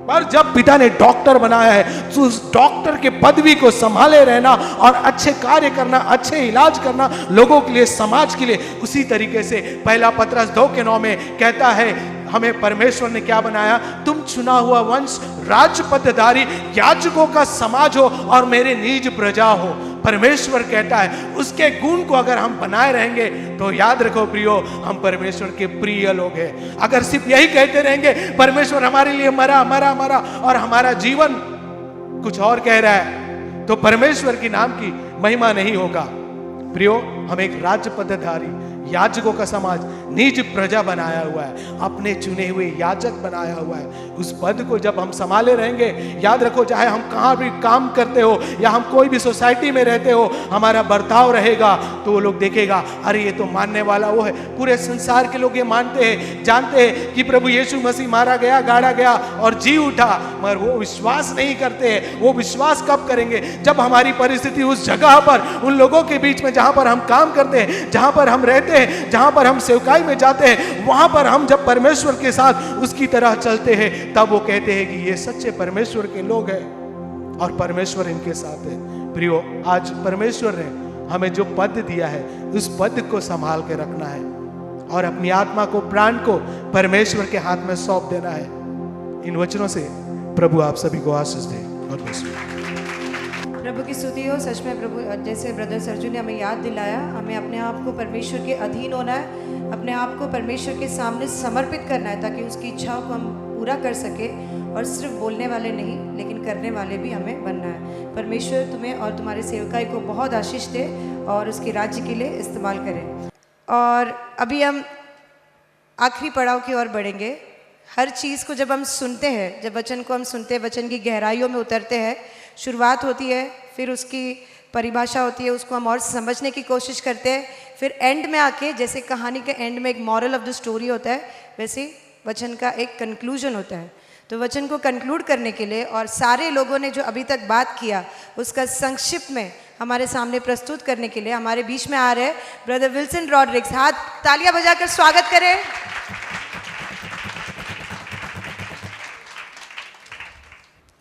पर जब पिता ने डॉक्टर बनाया है तो उस डॉक्टर के पदवी को संभाले रहना और अच्छे कार्य करना, अच्छे इलाज करना लोगों के लिए, समाज के लिए। उसी तरीके से पहला पत्रस 2:9 में कहता है, हमें परमेश्वर ने क्या बनाया? तुम चुना हुआ वंश, राजपदधारी, याजकों का समाज हो और मेरे निज प्रजा हो। परमेश्वर कहता है उसके गुण को अगर हम बनाए रहेंगे तो याद रखो प्रियो, हम परमेश्वर के प्रिय लोग हैं। अगर सिर्फ यही कहते रहेंगे परमेश्वर हमारे लिए मरा मरा मरा और हमारा जीवन कुछ और कह रहा है, तो परमेश्वर की नाम की महिमा नहीं होगा। प्रियो, हम एक राजपदधारी, याजकों का समाज, निज प्रजा बनाया हुआ है, अपने चुने हुए याजक बनाया हुआ है। उस पद को जब हम संभाले रहेंगे, याद रखो, चाहे हम कहाँ भी काम करते हो या हम कोई भी सोसाइटी में रहते हो, हमारा बर्ताव रहेगा तो वो लोग देखेगा, अरे ये तो मानने वाला वो है। पूरे संसार के लोग ये मानते हैं, जानते हैं कि प्रभु यीशु मसीह मारा गया, गाड़ा गया और जी उठा, मगर वो विश्वास नहीं करते हैं। वो विश्वास कब करेंगे? जब हमारी परिस्थिति उस जगह पर, उन लोगों के बीच में जहां पर हम काम करते हैं, जहां पर हम रहते हैं, जहां पर हम सेवकाई में जाते हैं, वहां पर हम जब परमेश्वर के साथ उसकी तरह चलते हैं, तब वो कहते हैं कि ये सच्चे परमेश्वर के लोग हैं और परमेश्वर इनके साथ है। प्रियो, आज परमेश्वर ने हमें जो पद दिया है उस पद को संभाल के रखना है और अपनी आत्मा को, प्राण को परमेश्वर के हाथ में सौंप देना है। इन वचनों से प्रभु आप सभी को आशीष दे। God bless you. प्रभु की स्तुति हो। सच में प्रभु, जैसे ब्रदर सरजू ने हमें याद दिलाया, हमें अपने आप को परमेश्वर के अधीन होना है, अपने आप को परमेश्वर के सामने समर्पित करना है, ताकि उसकी इच्छाओं को हम पूरा कर सके। और सिर्फ बोलने वाले नहीं, लेकिन करने वाले भी हमें बनना है। परमेश्वर तुम्हें और तुम्हारे सेवकाई को बहुत आशीष दे और उसके राज्य के लिए इस्तेमाल करें। और अभी हम आखिरी पड़ाव की ओर बढ़ेंगे। हर चीज़ को जब हम सुनते हैं, जब वचन को हम सुनते हैं, वचन की गहराइयों में उतरते हैं, शुरुआत होती है, फिर उसकी परिभाषा होती है, उसको हम और समझने की कोशिश करते हैं, फिर एंड में आके, जैसे कहानी के एंड में एक मॉरल ऑफ द स्टोरी होता है, वैसे वचन का एक कंक्लूजन होता है। तो वचन को कंक्लूड करने के लिए और सारे लोगों ने जो अभी तक बात किया उसका संक्षिप्त में हमारे सामने प्रस्तुत करने के लिए हमारे बीच में आ रहे हैं ब्रदर विल्सन रॉड्रिक्स। हाथ तालियां बजाकर स्वागत करें।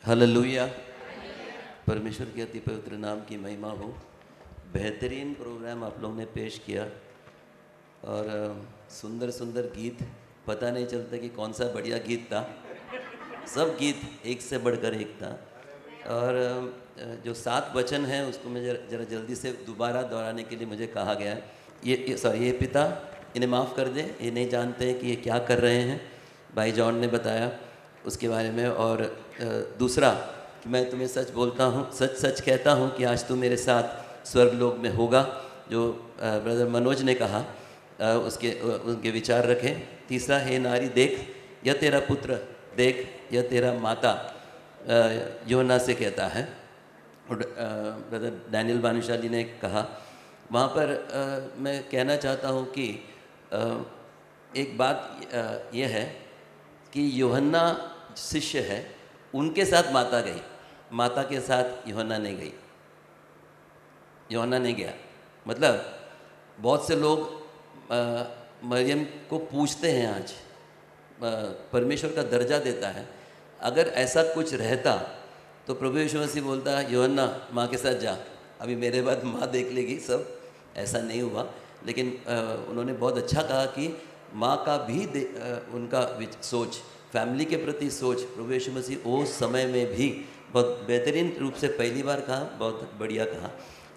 हालेलुया। परमेश्वर के अति पवित्र नाम की महिमा हो। बेहतरीन प्रोग्राम आप लोगों ने पेश किया और सुंदर सुंदर गीत, पता नहीं चलता कि कौन सा बढ़िया गीत था। सब गीत एक से बढ़कर एक था। और जो 7 वचन हैं उसको मैं जरा जल्दी से दोबारा दोहराने के लिए मुझे कहा गया है। ये पिता इन्हें माफ़ कर दे, ये नहीं जानते हैं कि ये क्या कर रहे हैं। भाई जॉन ने बताया उसके बारे में। और दूसरा कि मैं तुम्हें सच बोलता हूँ, सच सच कहता हूँ कि आज तू मेरे साथ स्वर्गलोक में होगा। जो ब्रदर मनोज ने कहा उनके विचार रखें। तीसरा, हे नारी देख, यह तेरा पुत्र, देख यह तेरा माता, योना से कहता है। और ब्रदर डैनियल भानुशाली जी ने कहा वहाँ पर मैं कहना चाहता हूँ कि एक बात यह है कि यूहन्ना शिष्य है, उनके साथ माता गई, माता के साथ यूहन्ना नहीं गई, यूहन्ना नहीं गया। मतलब बहुत से लोग मरियम को पूछते हैं आज, परमेश्वर का दर्जा देता है। अगर ऐसा कुछ रहता तो प्रभु यीशु मसीह बोलता यूहन्ना माँ के साथ जा, अभी मेरे बाद माँ देख लेगी सब। ऐसा नहीं हुआ, लेकिन उन्होंने बहुत अच्छा कहा कि माँ का भी उनका सोच, फैमिली के प्रति सोच, प्रभु यीशु मसीह उस समय में भी बहुत बेहतरीन रूप से पहली बार कहा, बहुत बढ़िया कहा।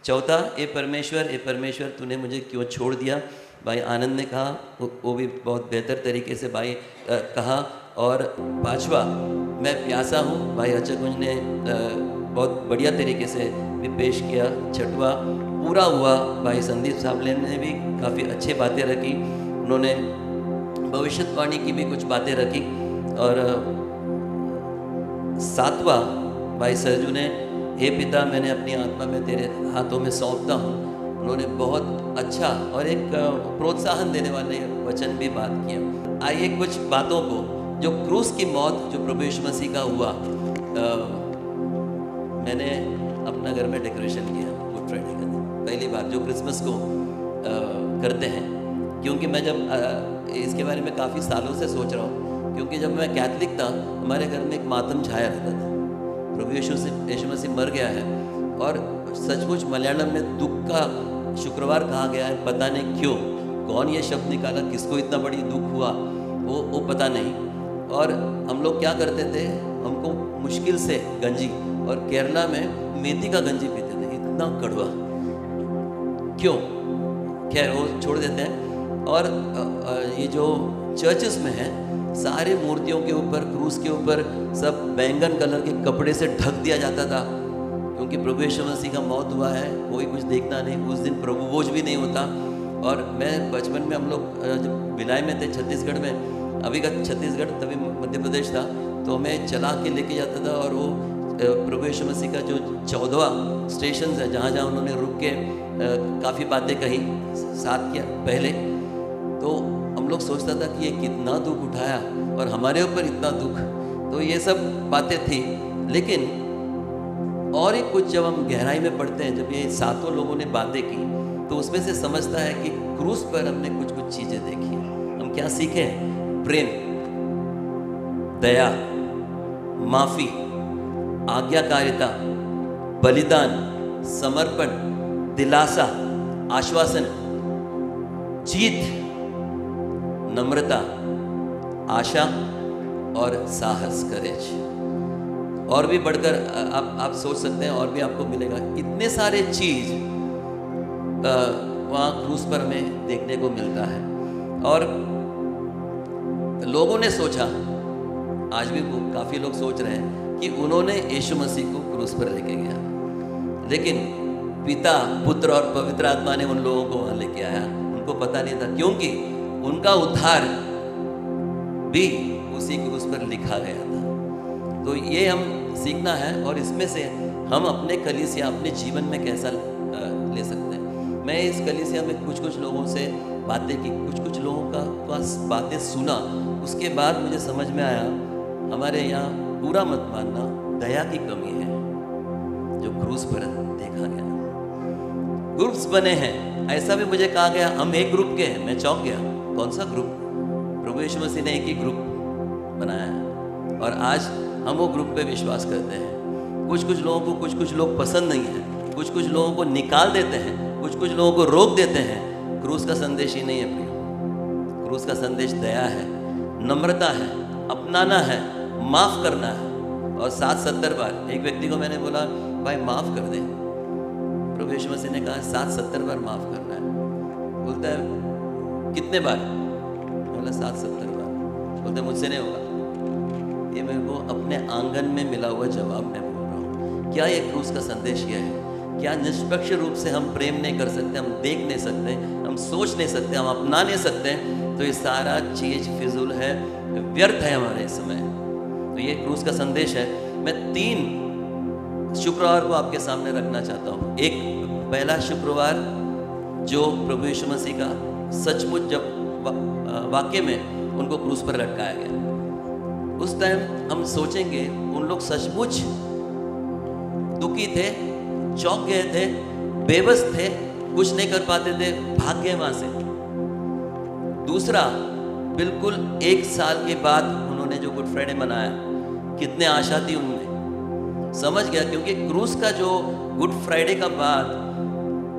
चौथा, ए परमेश्वर तूने मुझे क्यों छोड़ दिया, भाई आनंद ने कहा, वो भी बहुत बेहतर तरीके से भाई कहा। और पांचवा, मैं प्यासा हूँ, भाई अचकुंज ने बहुत बढ़िया तरीके से भी पेश किया। छठवा, पूरा हुआ, भाई संदीप साबले ने भी काफ़ी अच्छी बातें रखी, उन्होंने भविष्यवाणी की भी कुछ बातें रखी। और सातवां, भाई सरजू ने, हे पिता मैंने अपनी आत्मा में तेरे हाथों में सौंपता हूँ, उन्होंने बहुत अच्छा और एक प्रोत्साहन देने वाले वचन भी बात किया। आइए कुछ बातों को, जो क्रूस की मौत जो प्रभु यीशु मसीह का हुआ, मैंने अपना घर में डेकोरेशन किया गुड फ्राइडे का दिन, पहली बार जो क्रिसमस को करते हैं। क्योंकि मैं जब इसके बारे में काफ़ी सालों से सोच रहा हूँ, क्योंकि जब मैं कैथलिक था हमारे घर में एक मातम छाया रहता था, प्रभु यीशु मसीह मर गया है। और सचमुच मलयालम में दुख का शुक्रवार कहा गया है, पता नहीं क्यों, कौन ये शब्द निकाला, किसको इतना बड़ी दुख हुआ वो पता नहीं। और हम लोग क्या करते थे, हमको मुश्किल से गंजी, और केरला में मेथी का गंजी पीते थे, इतना कड़वा, क्यों, खैर वो छोड़ देते हैं। और ये जो चर्चेस में है, सारे मूर्तियों के ऊपर, क्रूस के ऊपर सब बैंगन कलर के कपड़े से ढक दिया जाता था, क्योंकि प्रभु यीशु मसीह का मौत हुआ है, कोई कुछ देखना नहीं, उस दिन प्रभु भोज भी नहीं होता। और मैं बचपन में, हम लोग जब भिलाई में थे छत्तीसगढ़ में, अभी का छत्तीसगढ़ तभी मध्य प्रदेश था, तो मैं चला के लेके जाता था। और वो प्रभु यीशु मसीह का जो 14वां स्टेशन है, जहाँ जहाँ उन्होंने रुक के काफ़ी बातें कही साथ किया पहले, तो हम लोग सोचता था कि ये कितना दुख उठाया और हमारे ऊपर इतना दुख, तो ये सब बातें थी। लेकिन और एक कुछ जब हम गहराई में पढ़ते हैं, जब ये सातों लोगों ने बातें की, तो उसमें से समझता है कि क्रूस पर हमने कुछ कुछ चीज़ें देखी। हम क्या सीखे? प्रेम, दया, माफ़ी, आज्ञाकारिता, बलिदान, समर्पण, दिलासा, आश्वासन, जीत, नम्रता, आशा और साहस, करेज। और भी बढ़कर आप सोच सकते हैं, और भी आपको मिलेगा। इतने सारे चीज वहाँ क्रूस पर हमें देखने को मिलता है। और लोगों ने सोचा, आज भी काफ़ी लोग सोच रहे हैं कि उन्होंने यीशु मसीह को क्रूस पर लेके गया, लेकिन पिता, पुत्र और पवित्र आत्मा ने उन लोगों को वहाँ लेके आया। उनको पता नहीं था, क्योंकि उनका उद्धार भी उसी क्रूस पर लिखा गया था। तो ये हम सीखना है, और इसमें से हम अपने कलीसिया, अपने जीवन में कैसा ले सकते हैं। मैं इस कलीसिया में कुछ लोगों से बातें की, कुछ लोगों का बातें सुना, उसके बाद मुझे समझ में आया, हमारे यहाँ पूरा मत मानना, दया की कमी है जो क्रूस पर देखा गया। ग्रुप्स बने हैं, ऐसा भी मुझे कहा गया हम एक ग्रुप के हैं। मैं चौंक गया, कौन सा ग्रुप? प्रभु यीशु मसीह ने एक ही ग्रुप बनाया है, और आज हम वो ग्रुप पे विश्वास करते हैं। कुछ लोगों को कुछ लोग पसंद नहीं है, कुछ लोगों को निकाल देते हैं, कुछ लोगों को रोक देते हैं। क्रूस का संदेश ही नहीं है प्रिय। क्रूस का संदेश दया है, नम्रता है, अपनाना है, माफ करना है। और 7-70 बार एक व्यक्ति को मैंने बोला, भाई माफ कर दे। प्रभु यीशु मसीह ने कहा 7-70 बार माफ करना है। बोलता है कितने बार? बोला 7-70 बार। बोलते मुझसे नहीं होगा। ये मेरे को अपने आंगन में मिला हुआ जवाब मैं बोल रहा हूँ। क्या ये क्रूस का संदेश यह है? क्या निष्पक्ष रूप से हम प्रेम नहीं कर सकते, हम देख नहीं सकते, हम सोच नहीं सकते, हम अपना नहीं सकते, तो ये सारा चीज फिजूल है, व्यर्थ है हमारे समय। तो ये क्रूस का संदेश है। मैं 3 शुक्रवार को आपके सामने रखना चाहता हूँ। एक, पहला शुक्रवार जो प्रभु यीशु मसीह का सचमुच जब वाक्य में उनको क्रूस पर लटकाया गया। उस टाइम हम सोचेंगे उन लोग सचमुच दुखी थे, चौंक गए थे, बेबस थे, कुछ नहीं कर पाते थे, भाग गए वहां से। दूसरा, बिल्कुल 1 साल के बाद उन्होंने जो गुड फ्राइडे मनाया, कितने आशा थी उनमें, समझ गया। क्योंकि क्रूस का जो गुड फ्राइडे का बाद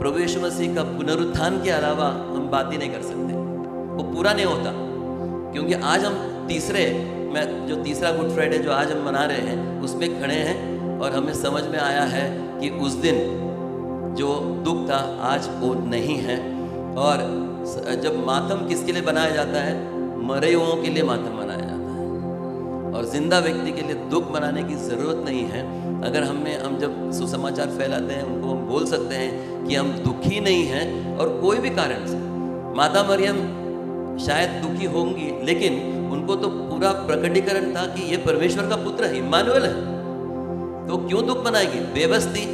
प्रभु यीशु मसीह का पुनरुत्थान के अलावा हम बात ही नहीं कर सकते, वो पूरा नहीं होता। क्योंकि आज हम तीसरा गुड फ्राइडे जो आज हम मना रहे हैं उसमें खड़े हैं और हमें समझ में आया है कि उस दिन जो दुख था आज वो नहीं है। और जब मातम किसके लिए बनाया जाता है? मरे हुओं के लिए मातम मनाया जाता है, और जिंदा व्यक्ति के लिए दुख मनाने की ज़रूरत नहीं है। अगर हम जब सुसमाचार फैलाते हैं उनको हम बोल सकते हैं कि हम दुखी नहीं हैं, और कोई भी कारण से माता मरियम शायद दुखी होंगी, लेकिन उनको तो पूरा प्रकटीकरण था कि ये परमेश्वर का पुत्र है, इम्मानुएल है, तो क्यों दुख मनाएगी? बेबस थी,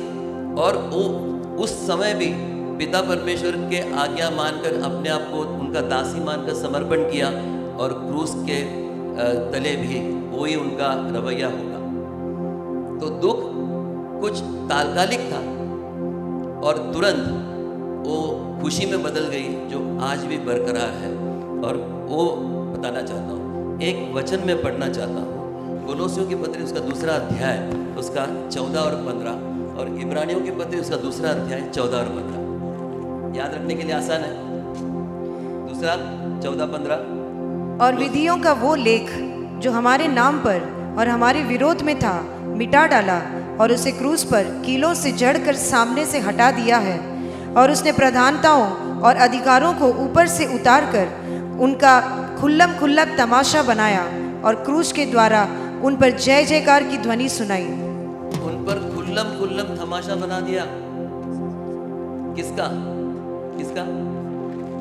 और वो उस समय भी पिता परमेश्वर के आज्ञा मानकर अपने आप को उनका दासी मानकर समर्पण किया, और क्रूस के तले भी वही उनका रवैया होगा। तो दुख कुछ तात्कालिक था और तुरंत वो खुशी में बदल गई, जो आज भी बरकरार है। और वो बताना चाहता हूँ, एक वचन में पढ़ना चाहता हूँ, कोलोसियों की पत्री उसका 2 अध्याय उसका 14 और 15, और इब्रानियों की पत्री उसका 2 अध्याय 14 और 15। याद रखने के लिए आसान है। 2 14-15। और विधियों का वो लेख जो हमारे नाम पर और हमारे विरोध में था, मिटा डाला, और उसे क्रूस पर कीलों से जड़कर सामने से हटा दिया है। और उसने प्रधानताओं और अधिकारों को ऊपर से उतार कर उनका खुल्लम तमाशा बनाया, और क्रूस के द्वारा उन पर जय जयकार की ध्वनि सुनाई। उन पर खुल्लम तमाशा बना दिया। किसका?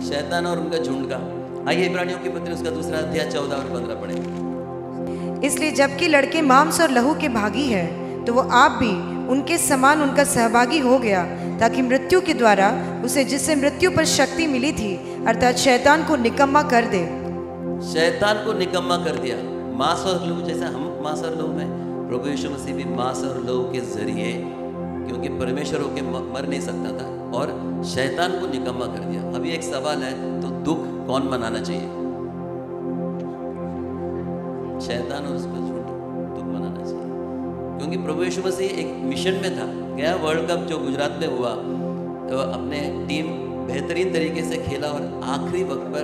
शैतान और उनका झुंड का। आइए इब्रानियों की पत्री उसका 2 अध्याय 14 और 15 पढ़ें। इसलिए जबकि लड़के मांस और लहू के भागी हैं, तो वो आप भी उनके समान उनका सहभागी हो गया, ताकि मृत्यु के द्वारा उसे जिससे मृत्यु पर शक्ति मिली थी, अर्थात शैतान को निकम्मा कर दे। शैतान को निकम्मा कर दिया। मांस और लहू, जैसे हम मांस और लहू में, प्रभु यीशु मसीह भी मांस और लहू के जरिए, क्योंकि परमेश्वर होके मर नहीं सकता था, और शैतान को निकम्मा कर दिया। अभी एक सवाल है, तो दुख कौन मनाना चाहिए? शैतान और उसका झूठ दुख मनाना चाहिए। क्योंकि प्रभु यीशु मसीह एक मिशन में था। गया वर्ल्ड कप जो गुजरात में हुआ, तो अपने टीम बेहतरीन तरीके से खेला और आखिरी वक्त पर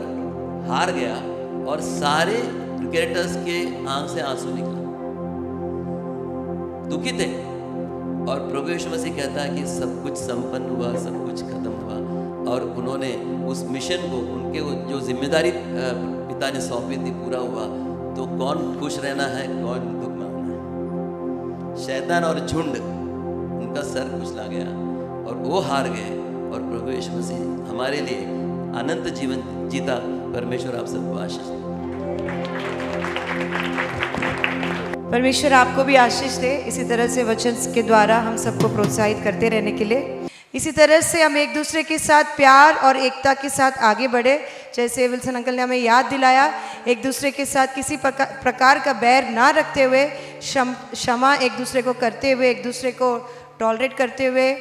हार गया, और सारे क्रिकेटर्स के आंख से आंसू निकला, दुखी थे। और प्रभु यीशु मसीह कहता है कि सब कुछ संपन्न हुआ, सब कुछ खत्म हुआ, और उन्होंने उस मिशन को, उनके जो जिम्मेदारी पिता ने सौंपी थी, पूरा हुआ। तो कौन खुश रहना है, कौन दुख मनाना है? शैतान और झुंड, उनका सर कुचला गया और वो हार गए, और प्रभु यीशु मसीह हमारे लिए अनंत जीवन जीता। परमेश्वर आप सबको आशीष दे। परमेश्वर आपको भी आशीष दे। इसी तरह से वचन के द्वारा हम सबको प्रोत्साहित करते रहने के लिए, इसी तरह से हम एक दूसरे के साथ प्यार और एकता के साथ आगे बढ़े। जैसे विल्सन अंकल ने हमें याद दिलाया, एक दूसरे के साथ किसी प्रकार का बैर ना रखते हुए, क्षमा एक दूसरे को करते हुए, एक दूसरे को टॉलरेट करते हुए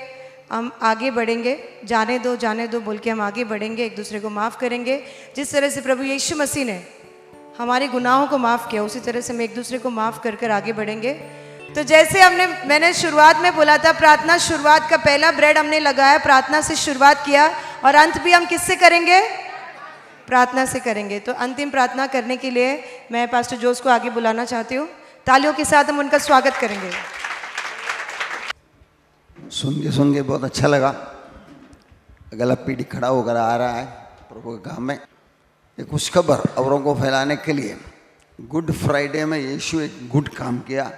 हम आगे बढ़ेंगे। जाने दो बोल के हम आगे बढ़ेंगे, एक दूसरे को माफ़ करेंगे। जिस तरह से प्रभु यीशु मसीह ने हमारे गुनाहों को माफ़ किया, उसी तरह से हम एक दूसरे को माफ़ कर कर आगे बढ़ेंगे। तो जैसे मैंने शुरुआत में बोला था, प्रार्थना शुरुआत का पहला ब्रेड हमने लगाया, प्रार्थना से शुरुआत किया, और अंत भी हम किससे करेंगे? प्रार्थना से करेंगे। तो अंतिम प्रार्थना करने के लिए मैं पास्टर जोस को आगे बुलाना चाहती हूँ। तालियों के साथ हम उनका स्वागत करेंगे। सुन के बहुत अच्छा लगा। अगला पीढ़ी खड़ा होकर आ रहा है प्रभु के काम में। एक खुशखबर औरों को फैलाने के लिए गुड फ्राइडे में यीशु एक गुड काम किया।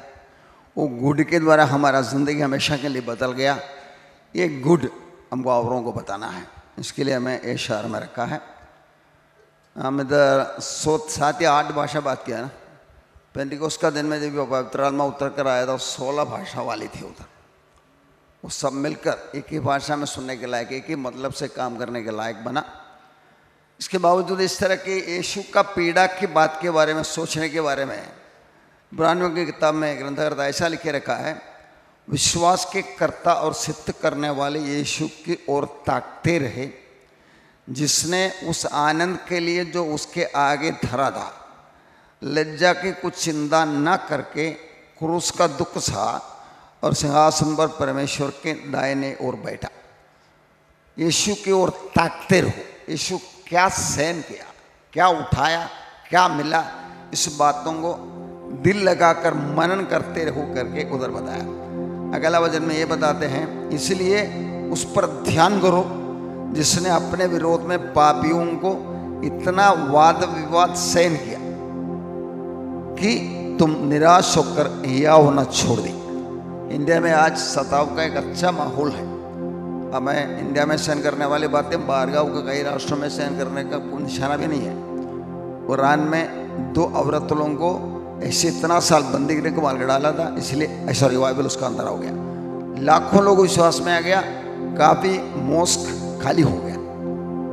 वो गुड के द्वारा हमारा ज़िंदगी हमेशा के लिए बदल गया। ये गुड हमको औरों को बताना है, इसके लिए हमें ये शहर में रखा है। हम इधर 7 या 8 भाषा बात किया ना। पेंटिकोस्ट का दिन में जब पवित्र आत्मा उतर कर आया था, 16 भाषा वाली थी उधर। वो सब मिलकर एक ही भाषा में सुनने के लायक, एक ही मतलब से काम करने के लायक बना। इसके बावजूद इस तरह के यीशु का पीड़ा की बात के बारे में सोचने के बारे में इब्रानियों की किताब में ग्रंथकर्ता ऐसा लिखे रखा है, विश्वास के कर्ता और सिद्ध करने वाले यीशु की ओर ताकते रहे, जिसने उस आनंद के लिए जो उसके आगे धरा था लज्जा की कुछ चिंता न करके क्रूस का दुख सहा और सिंहासन पर परमेश्वर के दाहिने ओर बैठा। यीशु की ओर ताकते रहो। यीशु क्या सहन किया, क्या उठाया, क्या मिला, इस बातों को दिल लगाकर मनन करते रहो करके उधर बताया। अगला वचन में ये बताते हैं, इसलिए उस पर ध्यान करो जिसने अपने विरोध में पापियों को इतना वाद विवाद सहन किया कि तुम निराश होकर हिया होना छोड़ दी। इंडिया में आज सताव का एक अच्छा माहौल है। हमें इंडिया में सहन करने वाली बातें बाहरगांव के कई राष्ट्रों में सहन करने का कोई निशाना भी नहीं है। ईरान में 2 औरतों को ऐसे इतना साल बंदी गिरने को मार के डाला था, इसलिए ऐसा रिवाइवल उसका अंदर हो गया। लाखों लोग विश्वास में आ गया, काफ़ी मोस्क खाली हो गया।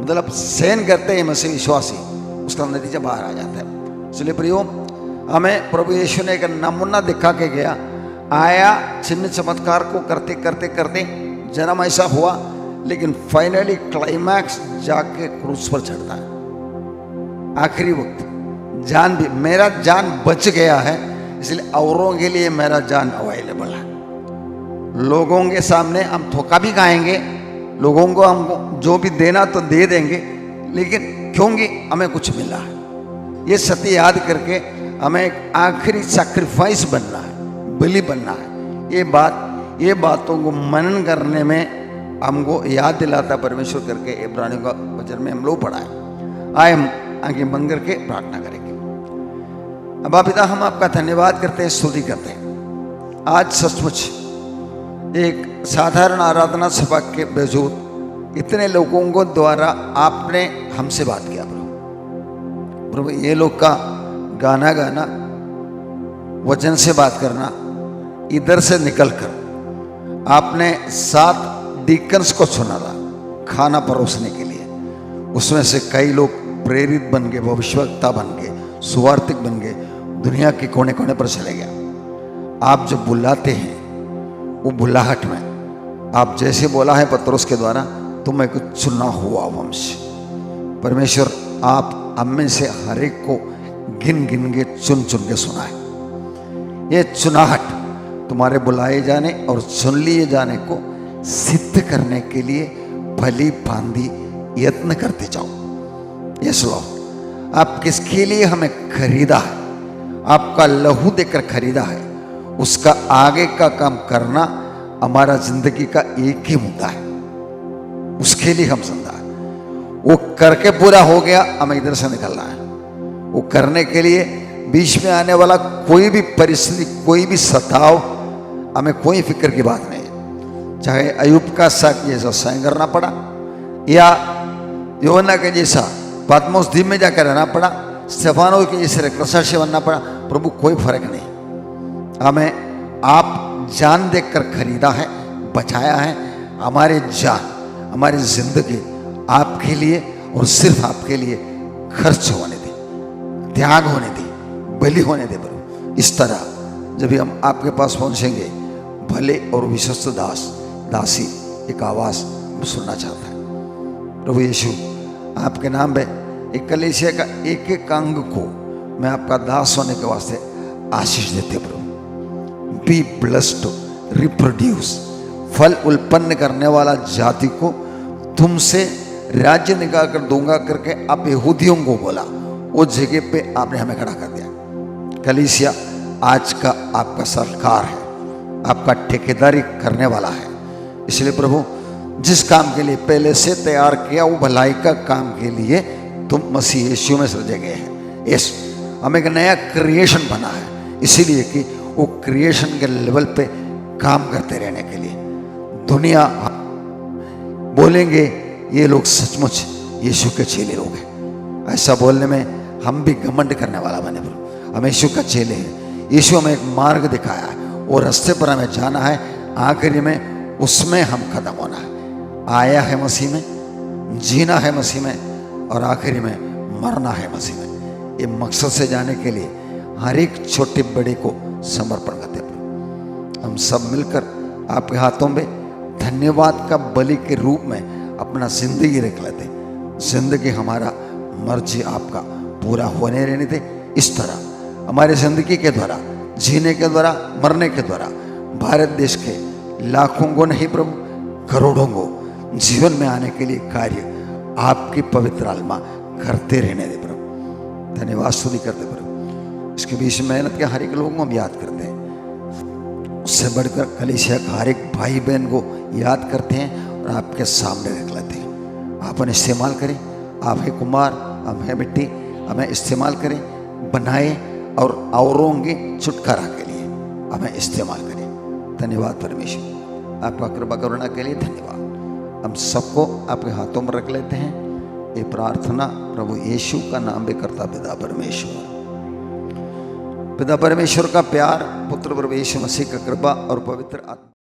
मतलब सहन करते हैं मसीह विश्वासी, उसका नतीजा बाहर आ जाता है। इसलिए प्रियो, हमें प्रभु यीशु ने एक नमूना दिखा के गया। आया, चिन्ह चमत्कार को करते करते करते जन्म ऐसा हुआ, लेकिन फाइनली क्लाइमैक्स जाके क्रूस पर चढ़ता है। आखिरी वक्त जान भी, मेरा जान बच गया है, इसलिए औरों के लिए मेरा जान अवेलेबल है। लोगों के सामने हम धोखा भी खाएंगे, लोगों को हमको जो भी देना तो दे देंगे, लेकिन क्योंकि हमें कुछ मिला है। ये सत्य याद करके हमें एक आखिरी सैक्रिफाइस बनना है, बलि बनना है। ये बातों को मनन करने में हमको याद दिलाता परमेश्वर करके इब्रानियों का वचन में हम लोग पढ़ा है। आए हम आंखें बंद करके प्रार्थना करेंगे। अब पिता, हम आपका धन्यवाद करते हैं, स्तुति करते हैं। आज सचमुच एक साधारण आराधना सभा के बावजूद इतने लोगों को द्वारा आपने हमसे बात किया प्रभु। ये लोग का गाना गाना, वचन से बात करना, इधर से निकलकर आपने 7 डीकन्स को चुना था खाना परोसने के लिए। उसमें से कई लोग प्रेरित बन गए, भविष्यवक्ता बन गए, सुवार्तिक बन गए, दुनिया के कोने कोने पर चले गया। आप जब बुलाते हैं, वो बुलाहट में आप जैसे बोला है पत्रोस के द्वारा, तुम्हें कुछ चुना हुआ वंश। परमेश्वर, आप हमें से हर एक को गिन गिन के चुन चुन के सुना है। ये चुनाहट तुम्हारे बुलाए जाने और चुन लिए जाने को सिद्ध करने के लिए भली भांति यत्न करते जाओ। यस लॉर्ड, आप किसके लिए हमें खरीदा है, आपका लहू देकर खरीदा है, उसका आगे का काम करना हमारा जिंदगी का एक ही मुद्दा है। उसके लिए हम जिंदा है। वो करके पूरा हो गया, हमें इधर से निकलना है। वो करने के लिए बीच में आने वाला कोई भी परिस्थिति, कोई भी सताव, हमें कोई फिक्र की बात नहीं है। चाहे अयूब का साथ जैसा सहन करना पड़ा, या योना के जैसा पद्मोस द्वीप में जाकर रहना पड़ा, स्टेफानो के जैसे रक्षसा से बनना पड़ा, प्रभु कोई फर्क नहीं। हमें आप जान देकर खरीदा है, बचाया है। हमारे जान, हमारी जिंदगी आपके लिए और सिर्फ आपके लिए खर्च होने दे, त्याग होने दे, बलि होने दे प्रभु। इस तरह जब भी हम आपके पास पहुंचेंगे, भले और विश्वस्त दासी एक आवाज सुनना चाहता है। प्रभु यीशु, आपके नाम पे एक कलीसिया का एक एक अंग को मैं आपका दास होने के वास्ते आशीष देते प्रभु। बी ब्लेस्ड, रिप्रोड्यूस, फल उत्पन्न करने वाला जाति को तुमसे राज्य निकाल कर दूंगा करके आप यहूदियों को बोला, वो जगह पे आपने हमें खड़ा कर दिया। कलीसिया आज का आपका सरकार है, आपका ठेकेदारी करने वाला है। इसलिए प्रभु, जिस काम के लिए पहले से तैयार किया, वो भलाई का काम के लिए तुम मसीह यीशु में सृजे गए हैं। यस, हमें एक नया क्रिएशन बना है, इसीलिए कि वो क्रिएशन के लेवल पे काम करते रहने के लिए दुनिया बोलेंगे ये लोग सचमुच यीशु के चेले लोग हैं। ऐसा बोलने में हम भी घमंड करने वाला बने प्रभु। हम यीशु का चेले हैं। यीशु हमें एक मार्ग दिखाया है, और रास्ते पर हमें जाना है। आखिरी में उसमें हम खत्म होना है। आया है मसीह में, जीना है मसीह में, और आखिरी में मरना है मसीह में। ये मकसद से जाने के लिए हर एक छोटे बड़े को समर्पण करते हैं प्रभु। हम सब मिलकर आपके हाथों में धन्यवाद का बलि के रूप में अपना जिंदगी रख लेते। जिंदगी हमारा मर्जी आपका पूरा होने रहने दे। इस तरह हमारे जिंदगी के द्वारा, जीने के द्वारा, मरने के द्वारा भारत देश के लाखों को नहीं प्रभु, करोड़ों को जीवन में आने के लिए कार्य आपकी पवित्र आत्मा करते रहने दे प्रभु। धन्यवाद स्तुति करते प्रभु। इसके बीच में मेहनत के हर एक लोगों को हम याद करते हैं, उससे बढ़कर कलीसिया का हर एक भाई बहन को याद करते हैं और आपके सामने रख लेते हैं। आप उन्हें इस्तेमाल करें। आप है कुमार, हम है मिट्टी, हमें इस्तेमाल करें, बनाए और औरों के छुटकारा के लिए हमें इस्तेमाल करें। धन्यवाद परमेश्वर, आपका कृपा करुणा के लिए धन्यवाद। हम सबको आपके हाथों में रख लेते हैं। ये प्रार्थना प्रभु यीशु का नाम में करता पिता परमेश्वर। पिता परमेश्वर का प्यार, पुत्र प्रभु यीशु मसीह का कृपा और पवित्र आत्मा